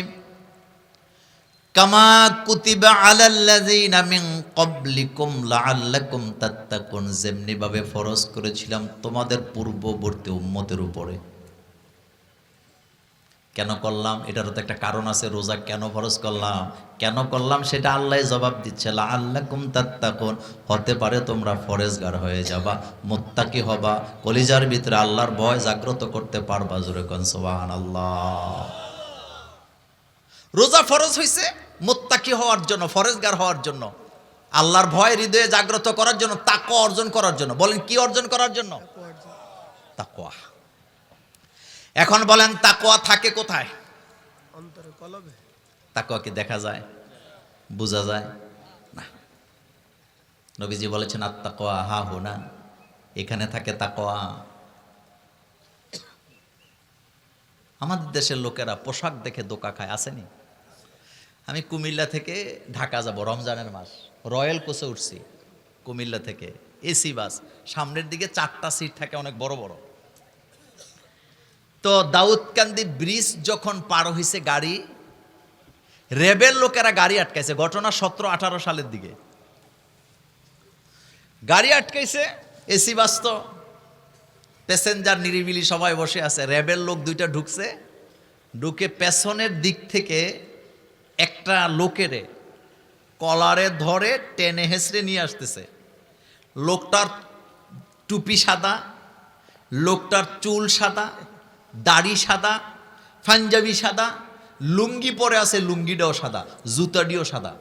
কামা কুতিবা আলাল্লাযীনা মিন ক্বাবলিকুম লাআল্লাকুম তাত্তাকুন, যেমনি ভাবে ফরজ করেছিলাম তোমাদের পূর্ববর্তী উম্মতের উপরে। কেন করলাম? এটারও তো একটা কারণ আছে। রোজা কেন ফরজ করলাম, কেন করলাম সেটা আল্লাহ জবাব দিচ্ছে। লাআল্লাকুম তাত্তাকুন, হতে পারে তোমরা ফরেজগার হয়ে যাবা, মুত্তাকি হবা, কলিজার ভিতরে আল্লাহর ভয় জাগ্রত করতে পারবা। জোরে কোন সুবহানাল্লাহ। রোজা ফরজ হইছে মুত্তাকি হওয়ার জন্য, ফরেজগার হওয়ার জন্য, আল্লাহর ভয় হৃদয়ে জাগ্রত করার জন্য, তাকওয়া অর্জন করার জন্য। বলেন কি অর্জন করার জন্য? তাকওয়া। এখন বলেন তাকওয়া থাকে কোথায়? অন্তরে, কলবে। তাকওয়া কি দেখা যায়, বোঝা যায় না? নবীজি বলেছেন আত-তাকওয়া হা হুনা, এখানে থাকে তাকওয়া। আমাদের দেশের লোকেরা পোশাক দেখে দোকা খায়, আসেনি? আমি কুমিল্লা থেকে ঢাকা যাব রমজানের মাস, রয়্যাল কোচে উঠছি কুমিল্লা থেকে, এসি বাস, সামনের দিকে 4টা সিট থাকে, অনেক বড় বড়। তো দাউদকান্দি ব্রিজ যখন পার হয়েছে গাড়ি, রেবের লোকেরা গাড়ি আটকাইছে। ঘটনা 17-18 সালের দিকে। গাড়ি আটকাইছে, এসি বাজত, প্যাসেঞ্জার নিরিবিলি সবাই বসে আছে। র্যাবের লোক দুইটা ঢুকছে, ঢুকে পেছনের দিক থেকে একটা লোকেরে কলারে ধরে টেনে হেঁচড়ে নিয়ে আসতেছে। লোকটার টুপি সাদা, লোকটার চুল সাদা, দাড়ি সাদা, পাঞ্জাবি সাদা, লুঙ্গি পরে আছে, লুঙ্গিটাও সাদা, জুতাটিও সাদা।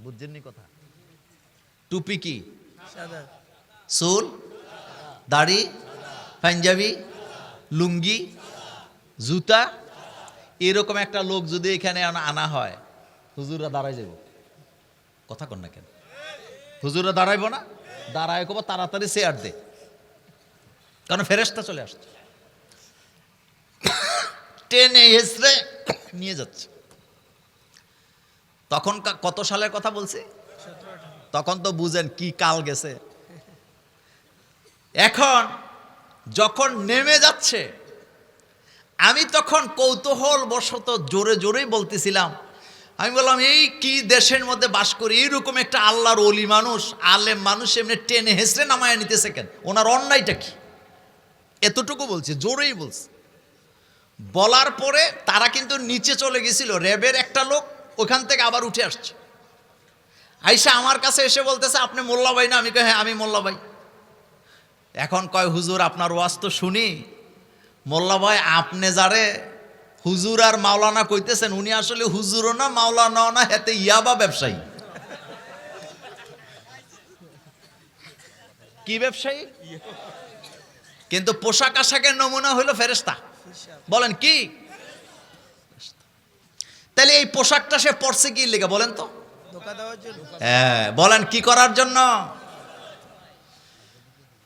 বুঝছেননি কথা? টুপি কি সাদা, চুল, দাড়ি, পাঞ্জাবি, লুঙ্গি, জুতা, এরকম একটা লোক যদি এখানে আনা হয়, হুজুররা দাঁড়াই যাব। কথা কন না কেন? হুজুররা দাঁড়াইব না? দাঁড়ায় কব তাড়াতাড়ি চেয়ার দে, কারণ ফেরেশতা চলে আসছে। টেনে হেসড়ে নিয়ে যাচ্ছে। তখন কত সালের কথা বলছি? তখন তো বুঝেন কি কাল গেছে। এখন যখন নেমে যাচ্ছে, আমি তখন কৌতূহল বশত জোরে জোরেই বলতেছিলাম, আমি বললাম এই কি দেশের মধ্যে বাস করি, এইরকম একটা আল্লাহর ওলি মানুষ, আলেম মানুষ এমনি টেনে হেসড়ে নামায় নিতেছে কেন? ওনার অন্যায়টা কি? এতটুকু বলছে, জোরেই বলছে। বলার পরে তারা কিন্তু নিচে চলে গেছিল, র্যাবের একটা লোক ওখান থেকে আবার উঠে আসছে, আইসা আমার কাছে এসে বলতেছে, আপনি মোল্লা ভাই না? আমি কই হ্যাঁ আমি মোল্লা ভাই। এখন কয়, হুজুর আপনার ওয়াজ তো শুনি, মোল্লা ভাই আপনি যারে হুজুর আর মাওলানা কইতেছেন, উনি আসলে হুজুরও না মাওলানাও না, হেতে ইয়াবা ব্যবসায়ী। কি ব্যবসায়ী? কিন্তু পোশাক আশাকের নমুনা হইল ফেরেশতা। বলেন কি? তাহলে এই পোশাকটা সে পরছে কি লেগে বলেন তো? ধোকা দেওয়ার জন্য। হ্যাঁ, বলেন কি করার জন্য?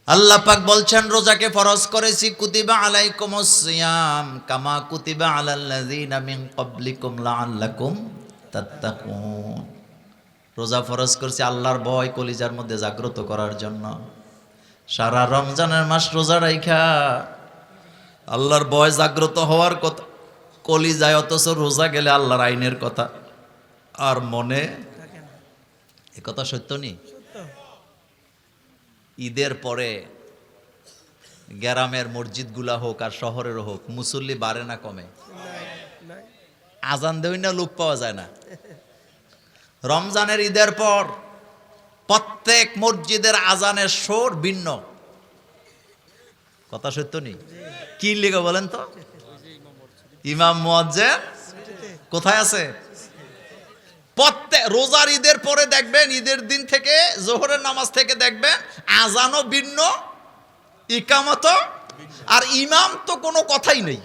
আল্লাহ পাক বলছেন, রোজাকে ফরজ করেছি, কুতিবা আলাইকুমুস সিয়াম কামা কুতিবা আলাল্লাযিনা মিন ক্বাবলিকুম লাআল্লাকুম তাত্তাকুন। রোজা ফরজ করছি আল্লাহর ভয় কলিজার মধ্যে জাগ্রত করার জন্য। সারা রমজানের মাস রোজা রাইখা আল্লাহর ভয় জাগ্রত হওয়ার কথা কলিজায়, অথচ রোজা গেলে আল্লাহর আইনের কথা আর মনে। এ কথা সত্য নি? ঈদের পরে গ্রামের মসজিদগুলা হোক আর শহরের হোক, মুসল্লি বাড়ে না কমে? আজান দেই না লোক পাওয়া যায় না। রমজানের ঈদের পর প্রত্যেক মসজিদের আজানের সুর ভিন্ন। কথা সত্য নি? কি লেগে বলেন তো? ইমাম মুয়াজ্জিন কোথায় আছে? প্রত্যেক রোজার ঈদের পরে দেখবেন, ঈদের দিন থেকে জোহরের নামাজ থেকে দেখবেন আজানও ভিন্ন, ইকামত, আর ইমাম তো কোনো কথাই নেই।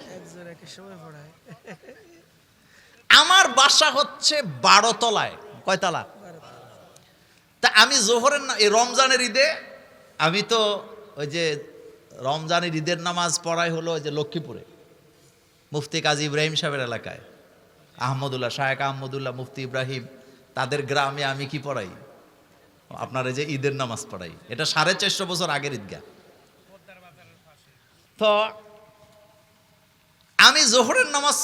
আমার বাসা হচ্ছে 12 তলায়। কয়তলা? তা আমি জোহরের এই রমজানের ঈদে, আমি তো ওই যে রমজানের ঈদের নামাজ পড়াই হলো ওই যে লক্ষ্মীপুরে মুফতি কাজী ইব্রাহিম সাহেবের এলাকায়, আহমদুল্লাহ, শায়েখ আহমদুল্লাহ মুফতি ইব্রাহিম, তাদের গ্রামে আমি কি পড়াই? আপনার এই যে ঈদের নামাজ পড়াই। এটা 450 বছর আগের ঈদগাহ। তো আমি জোহরের নামাজ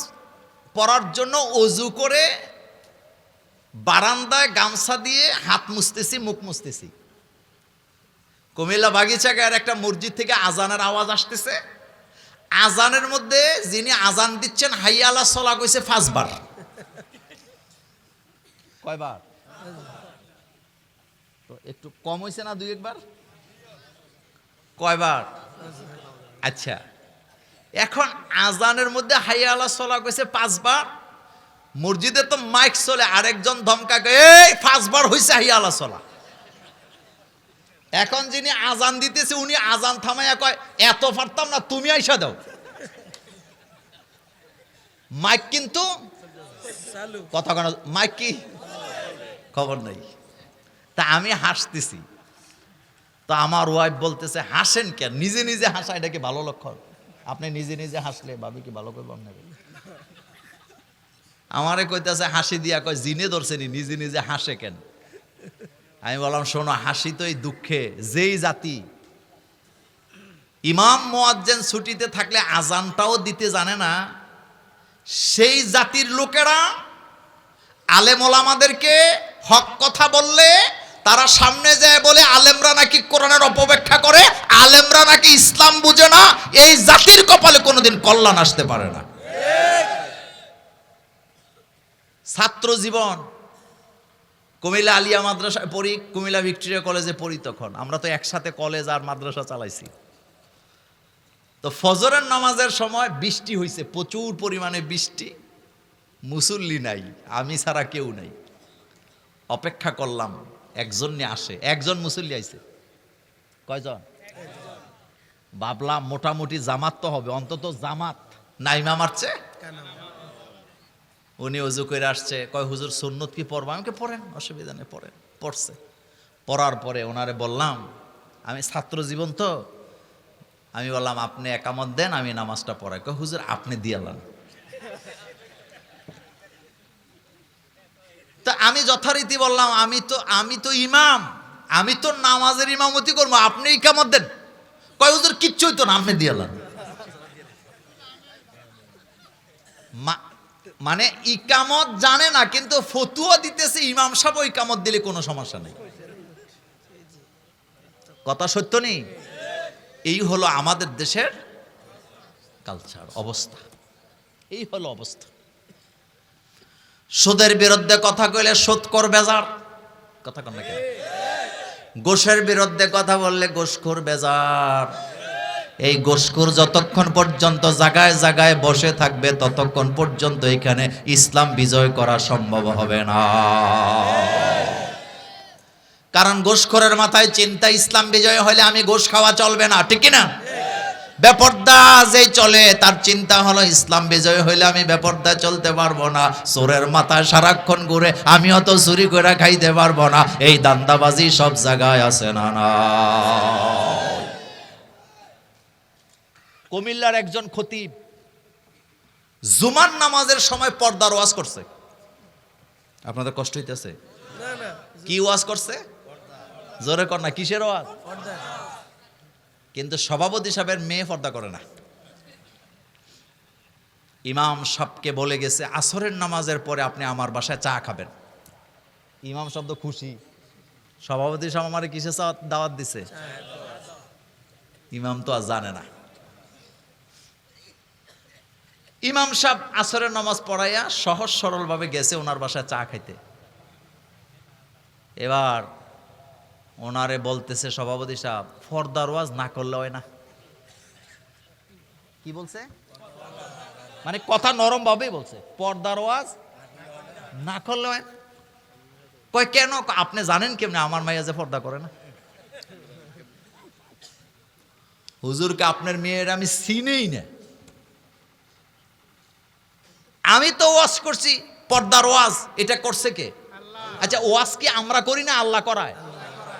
পড়ার জন্য অজু করে বারান্দায় গামছা দিয়ে হাত মুছতেছি, মুখ মুছতেছি। কুমিল্লা বাগিচাগার একটা মসজিদ থেকে আজানের আওয়াজ আসতেছে। আজানের মধ্যে যিনি আজান দিচ্ছেন হাইয়া আলা সলা কইছে 5 বার। কয়বার? তো একটু কম হইছে না 2-1 বার? কয়বার? আচ্ছা, এখন আজানের মধ্যে হাইয়া আলা সলা কইছে 5 বার। মসজিদে তো মাইক চলে, আরেকজন ধমকা কয়, এই 5 বার হইছে হাইয়া আলা সলা। এখন যিনি আজান দিতেছে উনি আজান থামাইয়া কয়, এত পারতাম না, তুমি আইসা দাও। মাইক কিন্তু কথা কেন? মাইক কি খবর নাই। তা আমি হাসতেছি, তো আমার ওয়াইফ বলতেছে, হাসেন কেন? নিজে নিজে হাসা এটা কি ভালো লক্ষণ? আপনি নিজে নিজে হাসলে ভাবি কি ভালো করবো? আমারে কইতেছে হাসি দিয়া, কয় জিনে ধরছেনি, নিজে নিজে হাসে কেন? আমি বললাম, শোনো, হাসি তো এই দুঃখে। যেই জাতি ইমাম মুয়াজ্জিন ছুটিতে থাকলে আজানটাও দিতে জানে না, সেই জাতির লোকেরা আলেম ওলামাদেরকে হক কথা বললে তারা সামনে যায় বলে আলেমরা নাকি কোরআনের অপব্যাখ্যা করে, আলেমরা নাকি ইসলাম বুঝে না, এই জাতির কপালে কোনোদিন কল্যাণ আসতে পারে না। ছাত্র জীবন কুমিল্লা আলিয়া মাদ্রাসায় পড়ি, কুমিল্লা ভিক্টোরিয়া কলেজে পড়ি, তখন আমরা তো একসাথে কলেজ আর মাদ্রাসা চালাইছি। তো ফজরের নামাজের সময় বৃষ্টি হয়েছে, প্রচুর পরিমাণে বৃষ্টি, মুসল্লি নাই, আমি ছাড়া কেউ নাই। অপেক্ষা করলাম একজন নিয়ে আসে, একজন মুসল্লি আইছে। কয়জন? ভাবলাম মোটামুটি জামাত তো হবে, অন্তত জামাত নাইমা মারছে। উনি অজু করে আসছে, কয় হুজুর সুন্নত কি পড়বো? আমাকে পড়েন, অসুবিধা নেই, পড়েন। পড়ছে, পড়ার পরে ওনারে বললাম, আমি ছাত্র জীবন তো, আমি বললাম আপনি একামত দেন, আমি নামাজটা পড়াই। কয় হুজুর আপনি দিয়ালেন। তা আমি যথারীতি বললাম, আমি তো ইমাম, আমি তো নামাজের ইমামতি করবো, আপনি ইকামত দেন। কয় হুজুর কিচ্ছুই তো না, আপনি দিয়ালেন। মানে ইকামত জানে না, কিন্তু ফতুয়া দিতেছে ইমাম সাহেব ইকামত দিলে কোনো সমস্যা নেই। কথা সত্য নেই? এই হলো আমাদের দেশের কালচার, অবস্থা। এই হলো অবস্থা। সুদের বিরুদ্ধে কথা কইলে সুদখোর বেজার, কথা কন না কেন? ঘুষের বিরুদ্ধে কথা বললে ঘুষখোর বেজার। এই ঘুষখোর যতক্ষণ পর্যন্ত জায়গায় জায়গায় বসে থাকবে, ততক্ষণ পর্যন্ত এখানে ইসলাম বিজয় করা সম্ভব হবে না। কারণ ঘুষখোরের মাথায় চিন্তা, ইসলাম বিজয় হলে আমি ঘুষ খাওয়া চলবে না, ঠিক না? বেপরদা যেই চলে, তার চিন্তা হলো ইসলাম বিজয় হইলে আমি বেপরদা চলতে পারবো না। চোরের মাথায় সারাক্ষণ ঘুরে, আমিও তো চুরি করে খাইতে পারবো না। এই দান্দাবাজি সব জায়গায় আছে না? না। কুমিল্লার একজন খতিব জুমার নামাজের সময় পর্দার ওয়াজ করছে। আপনাদের কষ্ট হইতেছে? কি ওয়াজ করছে? জোরে কর না, কিসের ওয়াজ? কিন্তু সভাপতি সাহেবের মেয়ে পর্দা করে না। ইমাম সাহেবকে বলে গেছে, আসরের নামাজের পরে আপনি আমার বাসায় চা খাবেন। ইমাম সাহেব তো খুশি, সভাপতি সাহেব আমার কিসে দাওয়াত দিছে? ইমাম তো আর জানে না। ইমাম সাহেব আসরের নামাজ পড়াইয়া সহজ সরল ভাবে গেছে ওনার বাসায় চা খাইতে। এবার ওনারে বলতেছে সভাপতি সাহেব, পর্দার ওয়াজ না করলে হয় না। কি বলছে? মানে কথা নরম ভাবেই বলছে, পর্দার ওয়াজ না করলে হয়। কয় কেন? আপনি জানেন কেমনে আমার মাইয়া যে পর্দা করে না? হুজুরকে আপনার মেয়ের আমি চিনেই না। আমি তো ওয়াজ করছি, পর্দার ওয়াজ এটা করছে কে? আচ্ছা, ওয়াজ কি আমরা করি না আল্লাহ করায়?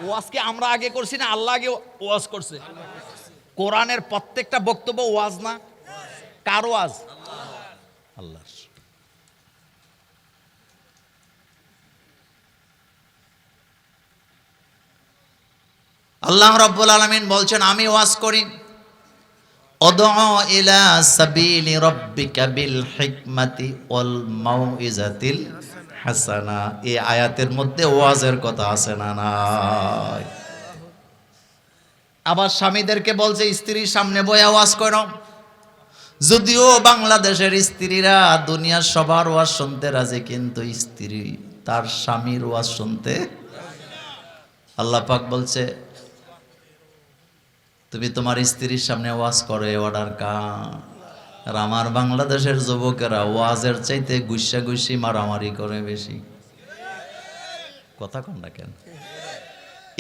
ওয়াজ কি আমরা আগে করছি না আল্লাহ আগে ওয়াজ করছে? কোরআনের প্রত্যেকটা বক্তব্য ওয়াজ না? কার ওয়াজ? আল্লাহর। আল্লাহ রাব্বুল আলামিন বলছেন, আমি ওয়াজ করি, উদউ ইলা সাবিলি রাব্বিকা বিল হিকমাতি ওয়াল মাউইজাতিল হাসানা। এই আয়াতের মধ্যে ওয়াজের কথা আছে না নাই? আবার স্বামীদেরকে বলছে, স্ত্রীর সামনে বইয়া ওয়াজ করো। যদিও বাংলাদেশের স্ত্রীরা দুনিয়ার সবার ওয়াজ শুনতে রাজি, কিন্তু স্ত্রী তার স্বামীর ওয়াজ শুনতে। আল্লাহ পাক বলছে, তুমি তোমার স্ত্রীর সামনে ওয়াজ করো, এ অর্ডার কার? আর আমার বাংলাদেশের যুবকেরা ওয়াজের চাইতে গুইসা গুইসি মারামারি করে বেশি। কথা কন না কেন?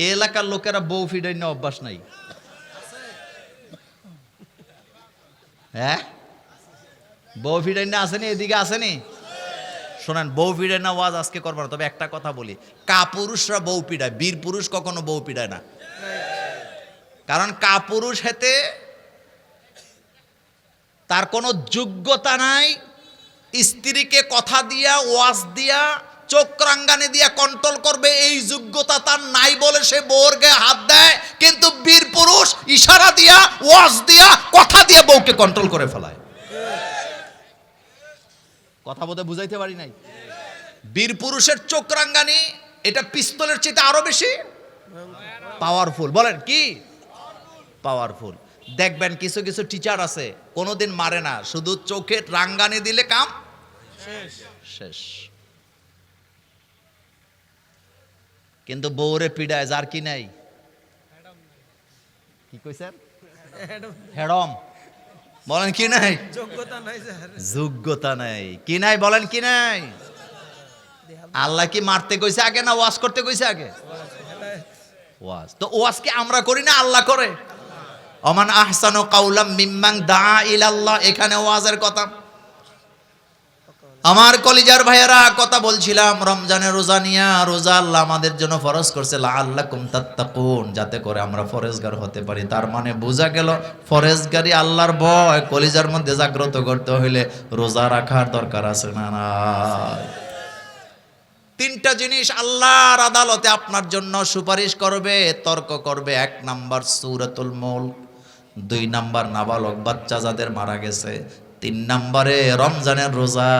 এই এলাকার লোকেরা বউ ফিডাই না অভ্যাস নাই? হ্যাঁ, বউ ফিডাই না আসেনি? এদিকে আসেনি? শোনেন, বউ পিড়ায় না ওয়াজ আজকে করবো না, তবে একটা কথা বলি, কাপুরুষরা বউ পিড়ায়, বীর পুরুষ কখনো বউ পিড়ায় না। কারণ কাপুরুষ হেতে তার কোনো যোগ্যতা নাই, স্ত্রীকে কথা দিয়া ওয়াজ দিয়া চোখ রাঙ্গানি দিয়া কন্ট্রোল করবে, এই যোগ্যতা তার নাই বলে সে বউর গায়ে হাত দেয়। কিন্তু বীর পুরুষ ইশারা দিয়া, ওয়াজ দিয়া, কথা দিয়া বউকে কন্ট্রোল করে ফেলায়। কথা বলতে বুঝাইতে পারি নাই? বীর পুরুষের চোখ রাঙ্গানি এটা পিস্তলের চেয়ে আরো বেশি পাওয়ারফুল। বলেন কি পাওয়ারফুল? দেখবেন কিছু কিছু টিচার আছে কোনোদিন মারে না, শুধু চোখে রাঙ্গানি দিলে কাম শেষ। কিন্তু বউরে পিড়ায় যার কি নাই, কি কইছেন, হেডম, বলেন কি নাই, যোগ্যতা নাই স্যার। যোগ্যতা নাই, কি নাই বলেন কি নাই। আল্লাহ কি মারতে কইছে আগে না ওয়াজ করতে কইছে আগে? ওয়াজ। তো ওয়াজ কি আমরা করি না আল্লাহ করে? ওমান আহসানু কাওলাম মিম্মান দা ইলাল্লাহ, এখানে ওয়াজের কথা। আমার কলিজার ভাইয়েরা, কথা বলছিলাম রমজানের রোজা নিয়া। রোজা আল্লাহ আমাদের জন্য ফরজ করছে লাআল্লাকুম তাত্তাকুন, যাতে করে আমরা ফরেজগার হতে পারি। তার মানে বোঝা গেল ফরেজগারি আল্লাহর ভয় কলিজার মধ্যে জাগ্রত করতে হইলে রোজা রাখার দরকার আছে না নাই? তিনটা জিনিস আল্লাহর আদালতে আপনার জন্য সুপারিশ করবে, তর্ক করবে। 1 নাম্বার সূরাতুল মুলক, 2 নাম্বার নাবালক বাচ্চা যাদের মারা গেছে, 3 নম্বরে রমজানের রোজা।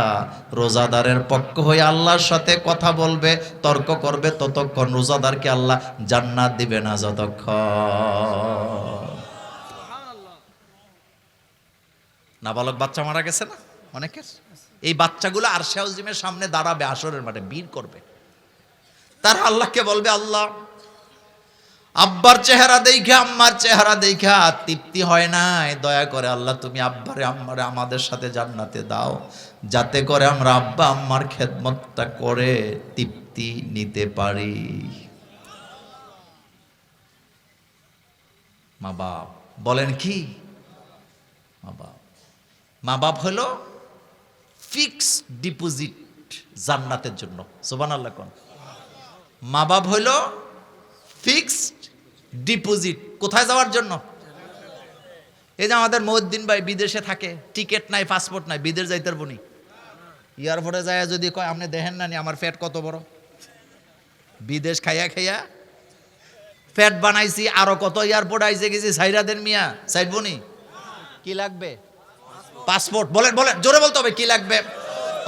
রোজাদারের পক্ষ হয়ে আল্লাহর সাথে কথা বলবে, তর্ক করবে ততক্ষণ রোজাদারকে আল্লাহ জান্নাত দিবে না যতক্ষণ। নাবালক বাচ্চা মারা গেছে না অনেকের, এই বাচ্চাগুলো আরশে আজিমের সামনে দাঁড়াবে, আসরের মাঠে ভিড় করবে। তার আল্লাহকে বলবে, আল্লাহ আব্বার চেহারা দেখা আম্মার চেহারা দেখা তৃপ্তি হয় নাই, দয়া করে আল্লাহ তুমি আব্বারে আম্মারে আমাদের সাথে জান্নাতে দাও, যাতে করে আমরা আব্বা আম্মার খেদমতটা করে তৃপ্তি নিতে পারি। মা বাপ, বলেন কি মা বাপ? মা বাপ হলো ফিক্সড ডিপোজিট জান্নাতের জন্য। সুবহানাল্লাহ কোন? মা বাপ হলো ফিক্সড ডিপোজিট কোথায় যাওয়ার জন্য? এই যে আমাদের মহিউদ্দিন ভাই বিদেশে থাকে, টিকিট নাই পাসপোর্ট নাই, বিদেশ যাইতে পারবো নি। এয়ারপোর্টে যায় যদি কয় আপনি দেখেন না নি আমার ফ্যাট কত বড়, বিদেশ খাইয়া খাইয়া ফ্যাট বানাইছি, আরো কত এয়ারপোর্ট আইসে গেছি, সাইরাদের মিয়া সাইডবো নি। কি লাগবে? পাসপোর্ট। বলেন বলেন জোরে বলতে হবে, কি লাগবে?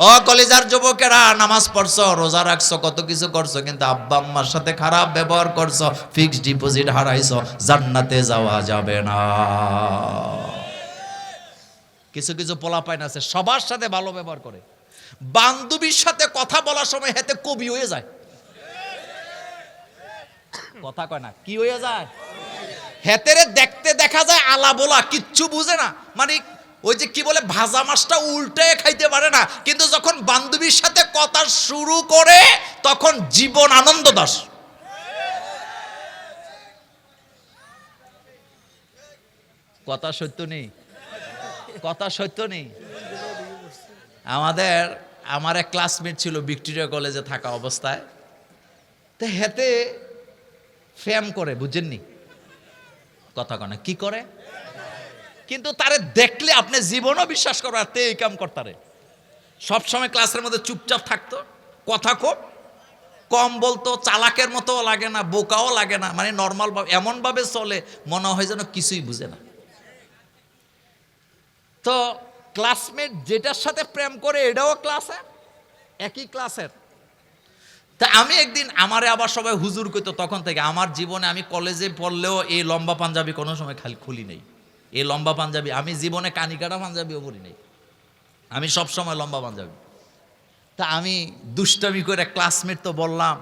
ও কলেজার যুবকেরা, নামাজ পড়ছো, রোজা রাখছো, কত কিছু করছো, কিন্তু আব্বা আম্মার সাথে খারাপ ব্যবহার করছো, ফিক্সড ডিপোজিট হারাইছো, জান্নাতে যাওয়া যাবে না। কিছু কিছু পোলাপাইন আছে সবার সাথে ভালো ব্যবহার করে, বান্ধবীর সাথে কথা বলার সময় হেতে কবি হয়ে যায়। কথা কয় না, কি হয়ে যায়? হেতেরে দেখতে দেখা যায় আলা বলা, কিচ্ছু বুঝে না। মানে ওই যে কি বলে, ভাজা মাছটা উল্টে খাইতে পারে না, কিন্তু যখন বান্ধবীর সাথে কথা শুরু করে তখন জীবন আনন্দ দাস। কথা সত্য নেই, কথা সত্য নেই। আমার এক ক্লাসমেট ছিল ভিক্টোরিয়া কলেজে থাকা অবস্থায়, তো হেতে ফ্যাম করে, বুঝেননি? কথা কয় না, কি করে? কিন্তু তারে দেখলে আপনি জীবনও বিশ্বাস করো আর তে এই কাম করতারে। সবসময় ক্লাসের মধ্যে চুপচাপ থাকতো, কথা খুব কম বলতো, চালাকের মতো লাগে না, বোকাও লাগে না, মানে নর্মাল ভাবে এমনভাবে চলে মনে হয় যেন কিছুই বুঝে না। তো ক্লাসমেট যেটার সাথে প্রেম করে এটাও ক্লাসে, একই ক্লাসের। তা আমি একদিন, আমারে আবার সবাই হুজুর কইতো তখন থেকে। আমার জীবনে আমি কলেজে পড়লেও এই লম্বা পাঞ্জাবি কোনো সময় খুলি নেই। এই লম্বা পাঞ্জাবি আমি জীবনে কানিকাটা পাঞ্জাবিও পরি নাই, আমি সব সময় লম্বা পাঞ্জাবি। তা আমি দুষ্টামি করে ক্লাসমেট তো বললাম,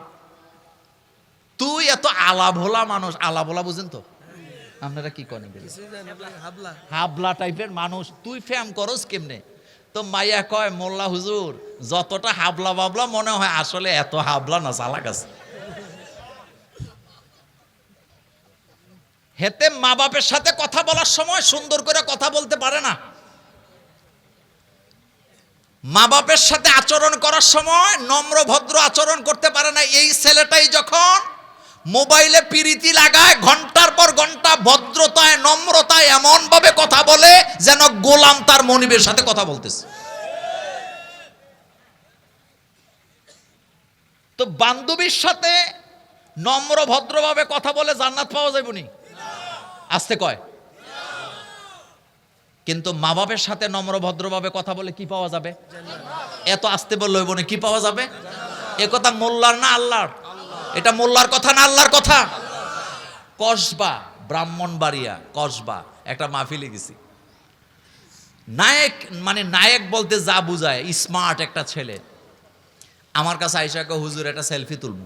তুই এত আলা ভোলা মানুষ, আলা ভোলা বুঝেন তো আপনারা কি করেন, হাবলা টাইপের মানুষ, তুই ফ্যাম করস কেমনে? তো মাইয়া কয়, মোল্লা হুজুর যতটা হাবলা বাবলা মনে হয় আসলে এত হাবলা না, চালাক আছে। হেতে মা বাপের সাথে কথা বলার সময় সুন্দর করে কথা বলতে পারে না, মা বাপের সাথে আচরণ করার সময় নম্র ভদ্র আচরণ করতে পারে না। এই ছেলেটাই যখন মোবাইলে পিরিতি লাগায়, ঘন্টার পর ঘন্টা ভদ্রতায় নম্রতায় এমন ভাবে কথা বলে যেন গোলাম তার মনিবের সাথে কথা বলতেছে। তো বান্ধবীর সাথে নম্র ভদ্রভাবে কথা বলে জান্নাত পাওয়া যাবে নি? আসতে কয়। কিন্তু মা বাপের সাথে নম্র ভদ্রভাবে কথা বলে কি পাওয়া যাবে? এত আসতে বললে হইব না, কি পাওয়া যাবে? এ কথা মোল্লার না আল্লাহর? এটা মোল্লার কথা না আল্লাহর কথা? কসবা, ব্রাহ্মণবাড়িয়া কসবা, একটা মাহফিলে গেছি। নায়ক, মানে নায়ক বলতে যা বুঝায়, স্মার্ট একটা ছেলে আমার কাছে আইসা কয়, হুজুর একটা সেলফি তুলব।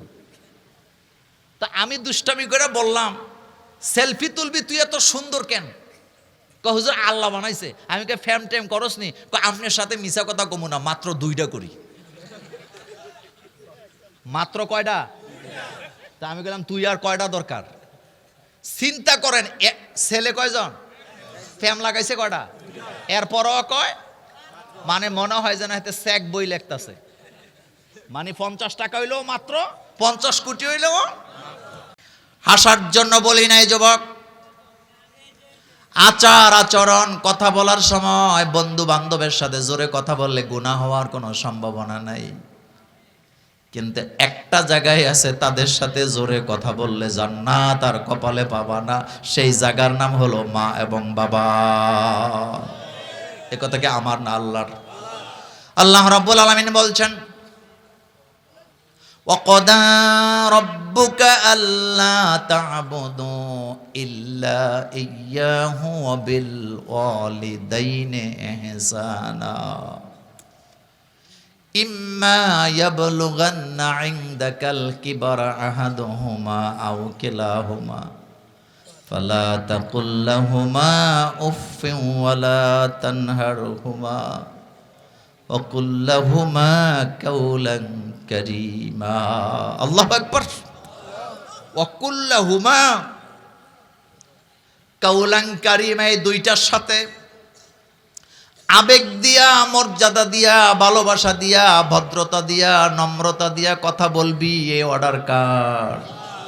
তা আমি দুষ্টামি করে বললাম, সেলফি তুলবি তুই এত সুন্দর কেন? কয় হুজুর আল্লাহ বানাইছে। আমি কে ফ্যাম ট্যাম করস নি? কয় আপনার সাথে মিছা কথা কমু না, মাত্র 2টা করি। মাত্র কয়টা? তা আমি বললাম তুই আর কয়টা দরকার? চিন্তা করেন, ছেলে কয়জন, ফ্যাম লাগাইছে কয়টা, এরপরও কয়, মানে মনে হয় যেন হাতে চেক বই লেখতেছে। মানে 50 টাকা হইলেও মাত্র, 50 কোটি হইলেও। হাসার জন্য বলি নাই যুবক, আচার আচরণ, কথা বলার সময় বন্ধু বান্ধবের সাথে জোরে কথা বললে গুনাহ হওয়ার কোনো সম্ভাবনা নাই। কিন্তু একটা জায়গায় আছে, তাদের সাথে জোরে কথা বললে জান্নাত আর কপালে পাবা না। সেই জায়গার নাম হলো মা এবং বাবা। এ কথা কি আমার না আল্লাহর? আল্লাহ রাব্বুল আলামিন বলছেন, ওয়াকাদা রাব্বুকা আল্লা তা'বুদু ইল্লা ইয়্যাহু ওয়া বিল ওয়ালিদাইনি ইহসানা ইম্মা ইয়াবলুগান্না ইনদাকাল কিবারা আহাদুহুমা আও কিলাহুমা ফালা তাকুল লাহুমা উফফিন ওয়ালা তানহারহুমা ওয়া কুল লাহুমা কাওলান কারীমা। আল্লাহু আকবার। ওয়া কুল লাহুমা কাওলান কারীমা, এই দুইটার সাথে আবেগ দিয়া, মর্যাদা দিয়া, ভালোবাসা দিয়া, ভদ্রতা দিয়া, নম্রতা দিয়া কথা বলবি। এই অর্ডার কার?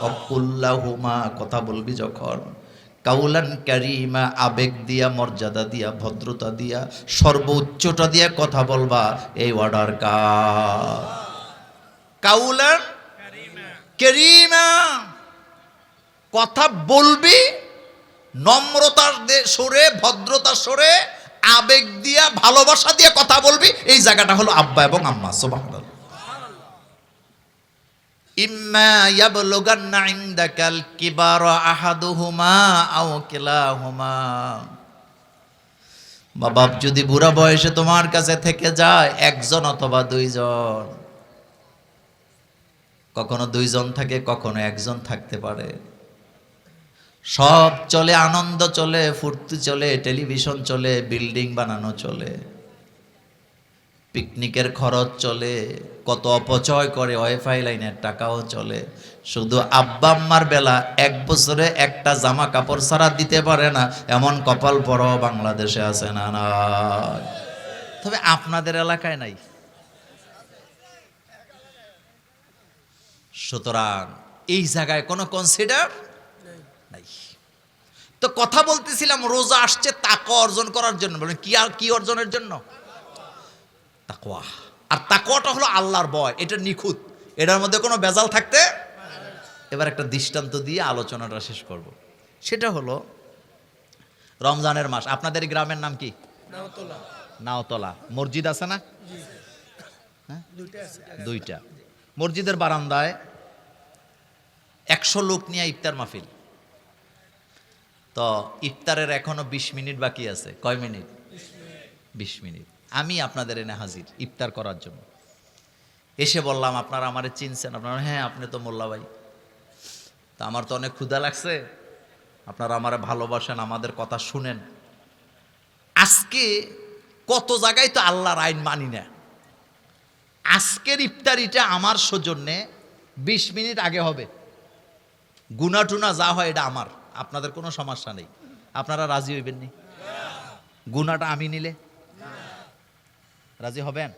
অকুল্লাহুমা, কথা বলবি যখন কাউলান কারীমা, আবেগ দিয়া, মর্যাদা দিয়া, ভদ্রতা দিয়া, সর্বোচ্চটা দিয়া কথা বলবা। এই অর্ডার কার? কাউলান কারীমা, কথা বলবি নম্রতার সরে, ভদ্রতার সরে, আবেগ দিয়া, ভালোবাসা দিয়া কথা বলবি। এই জায়গাটা হলো আব্বা এবং আম্মা। সুবহানাল্লাহ। ইম্মা ইয়াবলুগান্না ইনদাকাল কিবারা আহাদুহুমা আও কিলাহুমা, মা বাপ যদি বুড়া বয়সে তোমার কাছে থেকে যায়, একজন অথবা দুইজন, কখনো দুইজন থাকে, কখনো একজন থাকতে পারে। সব চলে, আনন্দ চলে, ফুর্তি চলে, টেলিভিশন চলে, বিল্ডিং বানানো চলে, পিকনিকের খরচ চলে, কত অপচয় করে, ওয়াইফাই লাইনের টাকাও চলে। শুধু আব্বা আম্মার বেলা 1 বছরে একটা জামা কাপড় ছাড়া দিতে পারে না, এমন কপাল পড়ো বাংলাদেশে আছে না? না, তবে আপনাদের এলাকায় নাই। সুতরাং এই জায়গায় কোনো কনসিডার নাই। তো কথা বলতেছিলাম, রোজা আসছে তাকওয়া অর্জন করার জন্য। বলেন কি, আর কি অর্জনের জন্য? তাকওয়া। আর তাকওয়াটা হলো আল্লাহর ভয়, এটা নিখুঁত, এটার মধ্যে কোনো ভেজাল থাকতে। এবার একটা দৃষ্টান্ত দিয়ে আলোচনাটা শেষ করব। সেটা হলো রমজানের মাস। আপনাদের গ্রামের নাম কি? নাওতলা। নাওতলা। মসজিদ আছে না? হ্যাঁ, দুইটা আছে। 2টা। মসজিদের বারান্দায় 100 লোক নিয়ে ইফতার মাহফিল। তো ইফতারের এখনো 20 মিনিট বাকি আছে। কয় মিনিট? 20 মিনিট। আমি আপনাদের এনে হাজির ইফতার করার জন্য। এসে বললাম, আপনারা আমারে চিনছেন? আপনারা, হ্যাঁ আপনি তো মোল্লা ভাই। তা আমার তো অনেক ক্ষুধা লাগছে, আপনারা আমারে ভালোবাসেন, আমাদের কথা শুনেন। আজকে কত জায়গায় তো আল্লাহর আইন মানি না। আজকের ইফতারিটা আমার সৌজন্যে 20 মিনিট আগে হবে। গুনা টুনা যা হয় এটা আমার, আপনাদের কোনো সমস্যা নেই। আপনারা রাজি হইবেন নি? গুনাটা আমি নিলে রাজি হবেন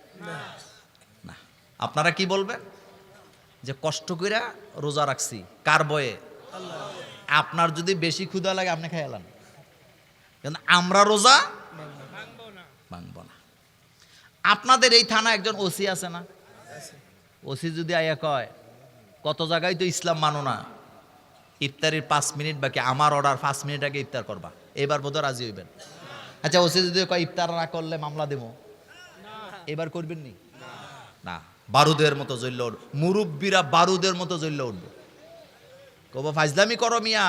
না? আপনারা কি বলবেন? যে কষ্ট কইরা রোজা রাখছি, কার বয়ে? আপনার যদি বেশি ক্ষুধা লাগে আপনি খাই এলান, কিন্তু আমরা রোজা ভাঙবো না। আপনাদের এই থানা একজন ওসি আছে না? ওসি যদি আয়া কয়, কত জায়গায় তো ইসলাম মানো না, ইফতারির 5 মিনিট বাকি, আমার অর্ডার 5 মিনিট আগে ইফতার করবা, এবার বোধ রাজি হইবেন? আচ্ছা, ওসি যদি কয় ইফতার না করলে মামলা দেবো, এবার করবেন নি? না। বারুদের মতো জ্বললে উঠবে, মুরব্বীরা বারুদের মতো জ্বললে উঠবে। কব ফাজলামি করো মিয়া,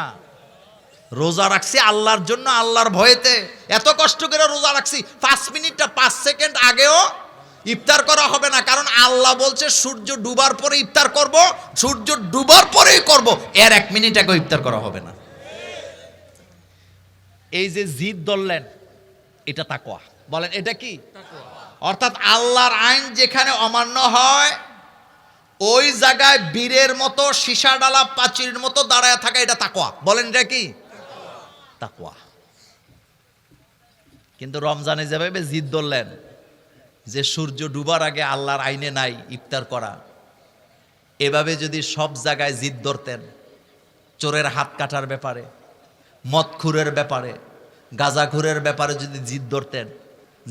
রোজা রাখছি আল্লাহর জন্য, আল্লাহর ভয়েতে এত কষ্ট করে রোজা রাখছি, 5 মিনিটটা 5 সেকেন্ড আগেও ইফতার করা হবে না, কারণ আল্লাহ বলছে সূর্য ডুবার পরে ইফতার করব, সূর্য ডুবার পরেই করব, এর 1 মিনিট আগেও ইফতার করা হবে না। এই যে জিদ ধরলেন, এটা তাকওয়া। বলেন এটা কি? অর্থাৎ আল্লাহর আইন যেখানে অমান্য হয় ওই জায়গায় বীরের মতো সীসা ডালা প্রাচীরের মতো দাঁড়ায় থাকা, এটা তাকওয়া। বলেন এটা কি? তাকওয়া। কিন্তু রমজানে যেভাবে জিদ ধরলেন যে সূর্য ডুবার আগে আল্লাহর আইনে নাই ইফতার করা, এভাবে যদি সব জায়গায় জিদ ধরতেন, চোরের হাত কাটার ব্যাপারে, মদখুরের ব্যাপারে, গাঁজাখুরের ব্যাপারে যদি জিদ ধরতেন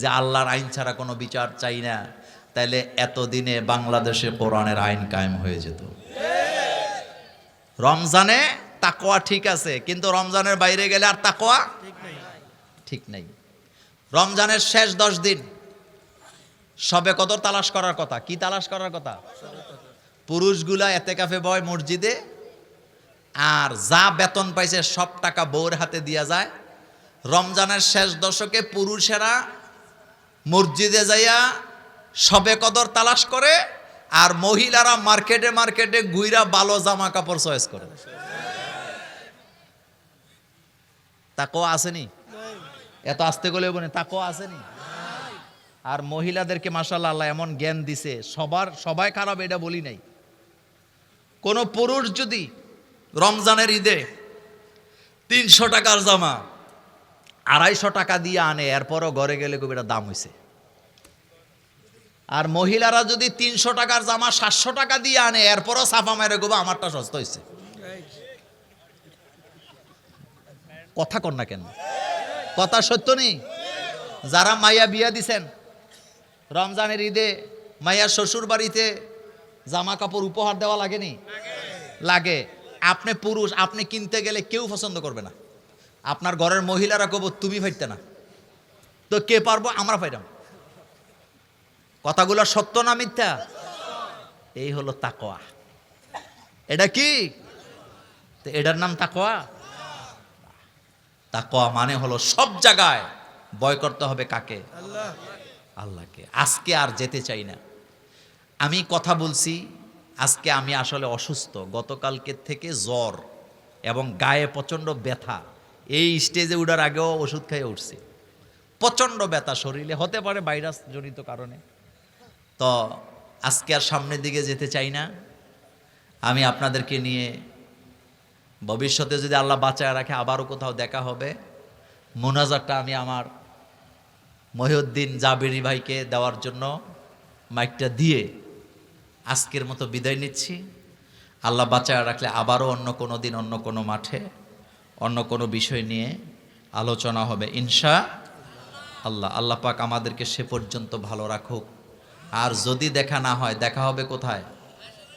যে আল্লাহর আইন ছাড়া কোনো বিচার চাই না, তাহলে এতদিনে বাংলাদেশে কোরআনের আইন কায়েম হয়ে যেত। রমজানে তাকওয়া ঠিক আছে, কিন্তু রমজানের বাইরে গেলে আর তাকওয়া ঠিক নাই। রমজানের শেষ 10 দিন সবে কদর তালাশ করার কথা। কি তালাশ করার কথা? পুরুষগুলা এতেকাফে বয় মসজিদে, আর যা বেতন পাইছে সব টাকা বউর হাতে দিয়া যায়। রমজানের শেষ দশকে পুরুষেরা মসজিদে যাইয়া সবে কদর তালাশ করে, আর মহিলারা মার্কেটে মার্কেটে ঘুইরা ভালো জামা কাপড় চয়েস করে। তাকওয়া আসেনি? এত আস্তে গলে বনে তাকওয়া আসেনি? আর মহিলাদেরকে মাশাআল্লাহ আল্লাহ এমন জ্ঞান দিছে, সবাই খারাপ এটা বলি নাই। কোন পুরুষ যদি রমজানের ঈদে 300 টাকার জামা 250 টাকা দিয়ে আনে, এরপরও ঘরে গেলে খুব এটা দাম হয়েছে। আর মহিলারা যদি 300 টাকার জামা 700 টাকা দিয়ে আনে, এরপরও সাফা মেরে গোবা আমারটা সস্তা হয়েছে। কথা কন না কেন? কথা সত্য নেই? যারা মাইয়া বিয়া দিছেন রমজানের ঈদে, মাইয়ার শ্বশুর বাড়িতে জামা কাপড় উপহার দেওয়া লাগেনি? লাগে। আপনি পুরুষ, আপনি কিনতে গেলে কেউ পছন্দ করবে না। আপনার ঘরের মহিলারা কব তুমি ফাইতে না, তো কে পারবো? আমরা ফাইতাম। কথাগুলো সত্য না মিথ্যা? এই হলো তাকওয়া। এটা কি? তো এটার নাম তাকওয়া? তাকওয়া মানে হলো সব জায়গায় ভয় করতে হবে কাকে? আল্লাহকে। আজকে আর যেতে চাই না। আমি কথা বলছি, আজকে আমি আসলে অসুস্থ, গতকালকের থেকে জ্বর এবং গায়ে প্রচণ্ড ব্যথা। এই স্টেজে উঠার আগেও ওষুধ খাইয়ে উঠছি, প্রচণ্ড ব্যথা শরীরে, হতে পারে ভাইরাস জনিত কারণে। তো আজকে আর সামনের দিকে যেতে চাই না। আমি আপনাদেরকে নিয়ে ভবিষ্যতে যদি আল্লাহ বাঁচায় রাখে আবারও কোথাও দেখা হবে। মোনাজাতটা আমি আমার মহিউদ্দিন জাবেরি ভাইকে দেওয়ার জন্য মাইকটা দিয়ে আজকের মতো বিদায় নিচ্ছি। আল্লাহ বাঁচায় রাখলে আবারও অন্য কোনো দিন অন্য কোনো মাঠে অন্য কোনো বিষয় নিয়ে আলোচনা হবে ইনশাআল্লাহ। আল্লাহ পাক আমাদেরকে সে পর্যন্ত ভালো রাখুক। আর যদি দেখা না হয়, দেখা হবে কোথায়?